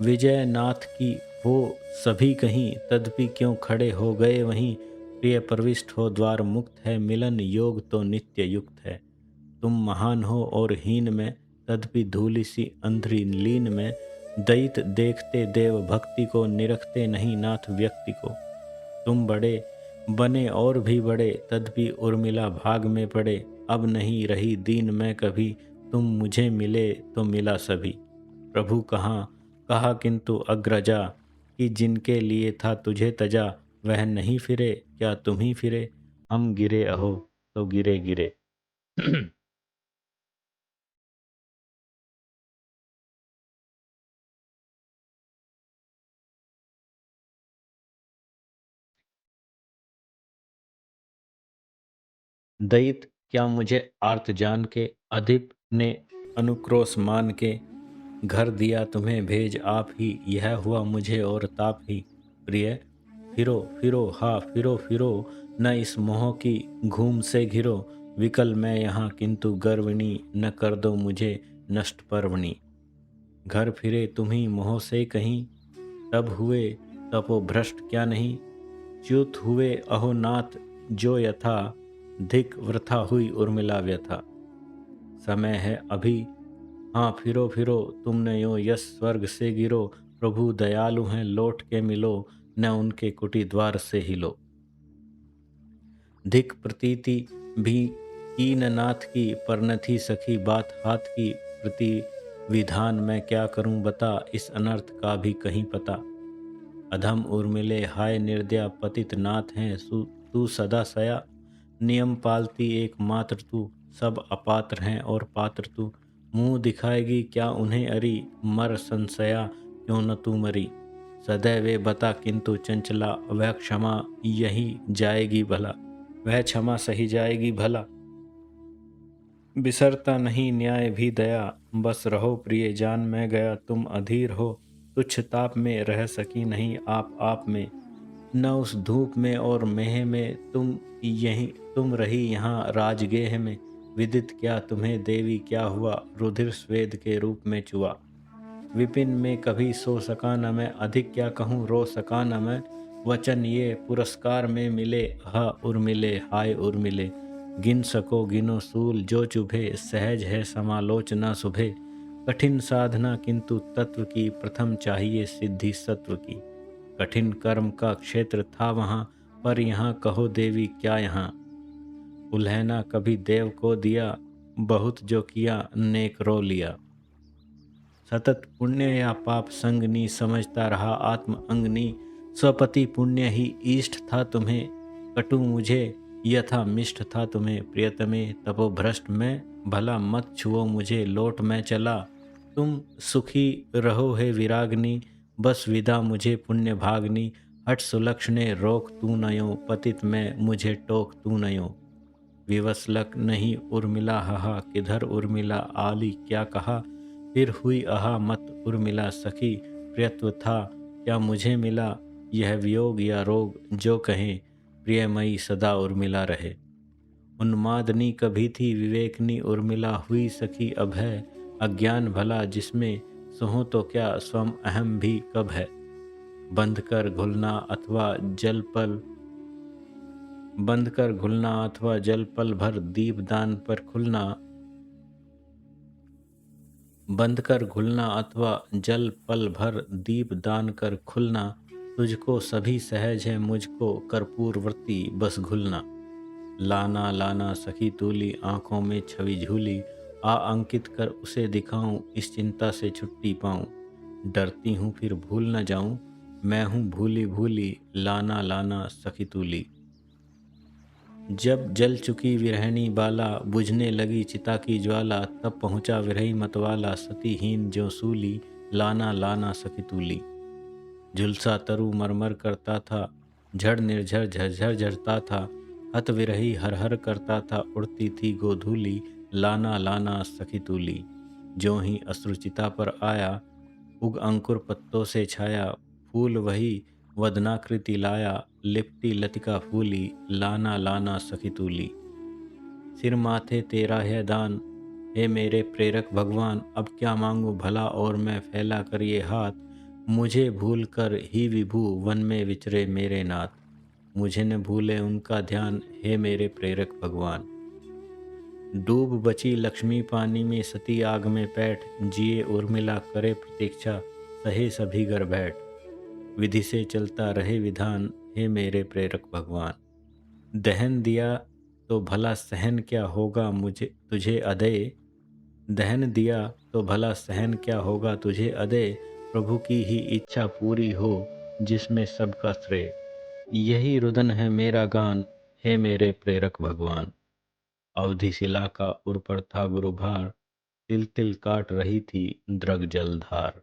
विजय नाथ की हो सभी कहीं, तदपि क्यों खड़े हो गए वहीं। प्रिय प्रविष्ट हो द्वार मुक्त है, मिलन योग तो नित्य युक्त है। तुम महान हो और हीन में, तदपि धूलि सी अंधरी लीन में। दैत देखते देव भक्ति को, निरखते नहीं नाथ व्यक्ति को। तुम बड़े बने और भी बड़े, तदपि उर्मिला भाग में पड़े। अब नहीं रही दीन मैं कभी, तुम मुझे मिले तो मिला सभी। प्रभु कहाँ कहा किंतु अग्रजा, कि जिनके लिए था तुझे तजा, वह नहीं फिरे क्या तुम ही फिरे। हम गिरे अहो तो गिरे गिरे। दैत क्या मुझे आर्त जान के, अधिप ने अनुक्रोश मान के। घर दिया तुम्हें भेज आप ही, यह हुआ मुझे और ताप ही। प्रिय फिरो फिरो हा फिरो फिरो, न इस मोह की घूम से घिरो। विकल मैं यहाँ किंतु गर्विणी, न कर दो मुझे नष्ट पर्वणी। घर फिरे तुम्ही मोह से कहीं, तब हुए तपो भ्रष्ट क्या नहीं। च्युत हुए अहो नाथ जो यथा, धिक वृथा हुई उर्मिला व्यथा। समय है अभी हाँ फिरो फिरो, तुमने यो यश स्वर्ग से गिरो। प्रभु दयालु हैं लौट के मिलो, न उनके कुटी द्वार से हिलो। धिक प्रतीति भी कीन नाथ की, पर न थी सखी बात हाथ की। प्रति विधान मैं क्या करूं बता, इस अनर्थ का भी कहीं पता। अधम उर्मिले हाय निर्दया, पतित नाथ हैं तू सदा सया। नियम पालती एकमात्र तू, सब अपात्र हैं और पात्र तू। मुंह दिखाएगी क्या उन्हें अरी, मर संशया क्यों न तू मरी। सदैव बता किंतु चंचला, वह क्षमा यही जाएगी भला, वह क्षमा सही जाएगी भला। बिसरता नहीं न्याय भी दया, बस रहो प्रिय जान मैं गया। तुम अधीर हो तुच्छ ताप में, रह सकी नहीं आप में। न उस धूप में और मेह में, तुम रही यहाँ राजगेह में। विदित क्या तुम्हें देवी क्या हुआ, रुधिर स्वेद के रूप में चुआ। विपिन में कभी सो सका न मैं, अधिक क्या कहूँ रो सका न मैं। वचन ये पुरस्कार में मिले, हा उर्मिले हाय उर्मिले। गिन सको गिनो सूल जो चुभे, सहज है समालोचना सुभे। कठिन साधना किंतु तत्व की, प्रथम चाहिए सिद्धि सत्व की। कठिन कर्म का क्षेत्र था वहाँ, पर यहाँ कहो देवी क्या यहाँ। उल्हैना कभी देव को दिया, बहुत जो किया नेक रो लिया। सतत पुण्य या पाप संगनी, समझता रहा आत्म अंगनी। स्वपति पुण्य ही इष्ट था तुम्हें, कटु मुझे यथा मिष्ट था तुम्हें। प्रियतमे तपोभ्रष्ट में, भला मत छुओ मुझे लौट मैं चला। तुम सुखी रहो हे विरागनी, बस विदा मुझे पुण्य भागनी। हट सुलक्षणे रोक तू नयो, पतित में मुझे टोक तू नयो। विवसलक नहीं उर्मिला हहा, किधर उर्मिला आली क्या कहा। फिर हुई आहा मत उर्मिला सखी, प्रियत्व था क्या मुझे मिला। यह वियोग या रोग जो कहें, प्रियमयी सदा उर्मिला रहे। उन्मादनी कभी थी विवेकनी, उर्मिला हुई सखी अब है। अज्ञान भला जिसमें, सहो तो क्या स्वम अहम भी कब है। बंध कर घुलना अथवा जल पल, बंध कर घुलना अथवा जल पल भर, दीपदान पर खुलना। बंद कर घुलना अथवा जल पल भर, दीप दान कर खुलना। तुझको सभी सहज है, मुझको कर्पूर वृत्ति बस घुलना। लाना लाना सखी तूली, आंखों में छवि झूली। आ अंकित कर उसे दिखाऊं, इस चिंता से छुट्टी पाऊं। डरती हूँ फिर भूल न जाऊं, मैं हूँ भूली भूली। लाना लाना सखी तूली। जब जल चुकी विरहिणी बाला, बुझने लगी चिता की ज्वाला। तब पहुँचा विरही मतवाला, सतीहीन ज्यों सूली। लाना लाना सखी तूली। झुलसा तरु मरमर करता था, झड़ निर्झर झरझर झरता था। हत विरही हर हर करता था, उड़ती थी गोधूली। लाना लाना सखी तूली। ज्यों ही अश्रुचिता पर आया, उग अंकुर पत्तों से छाया। फूल वही वदनाकृति लाया, लिपटी लतिका फूली, लाना लाना सखी तूली। सिर माथे तेरा है दान, हे मेरे प्रेरक भगवान, अब क्या मांगू भला और मैं फैला कर ये हाथ। मुझे भूल कर ही विभू वन में विचरे मेरे नाथ, मुझे न भूले उनका ध्यान, हे मेरे प्रेरक भगवान। डूब बची लक्ष्मी पानी में, सती आग में पैठ, जिए उर्मिला करे प्रतीक्षा, सहे सभी घर बैठ। विधि से चलता रहे विधान, हे मेरे प्रेरक भगवान। दहन दिया तो भला सहन क्या होगा मुझे तुझे अदय, दहन दिया तो भला सहन क्या होगा तुझे अदय। प्रभु की ही इच्छा पूरी हो, जिसमें सबका श्रेय, यही रुदन है मेरा गान, हे मेरे प्रेरक भगवान। अवधि शिला का उर पर था गुरुभार, तिल तिल काट रही थी द्रग जलधार।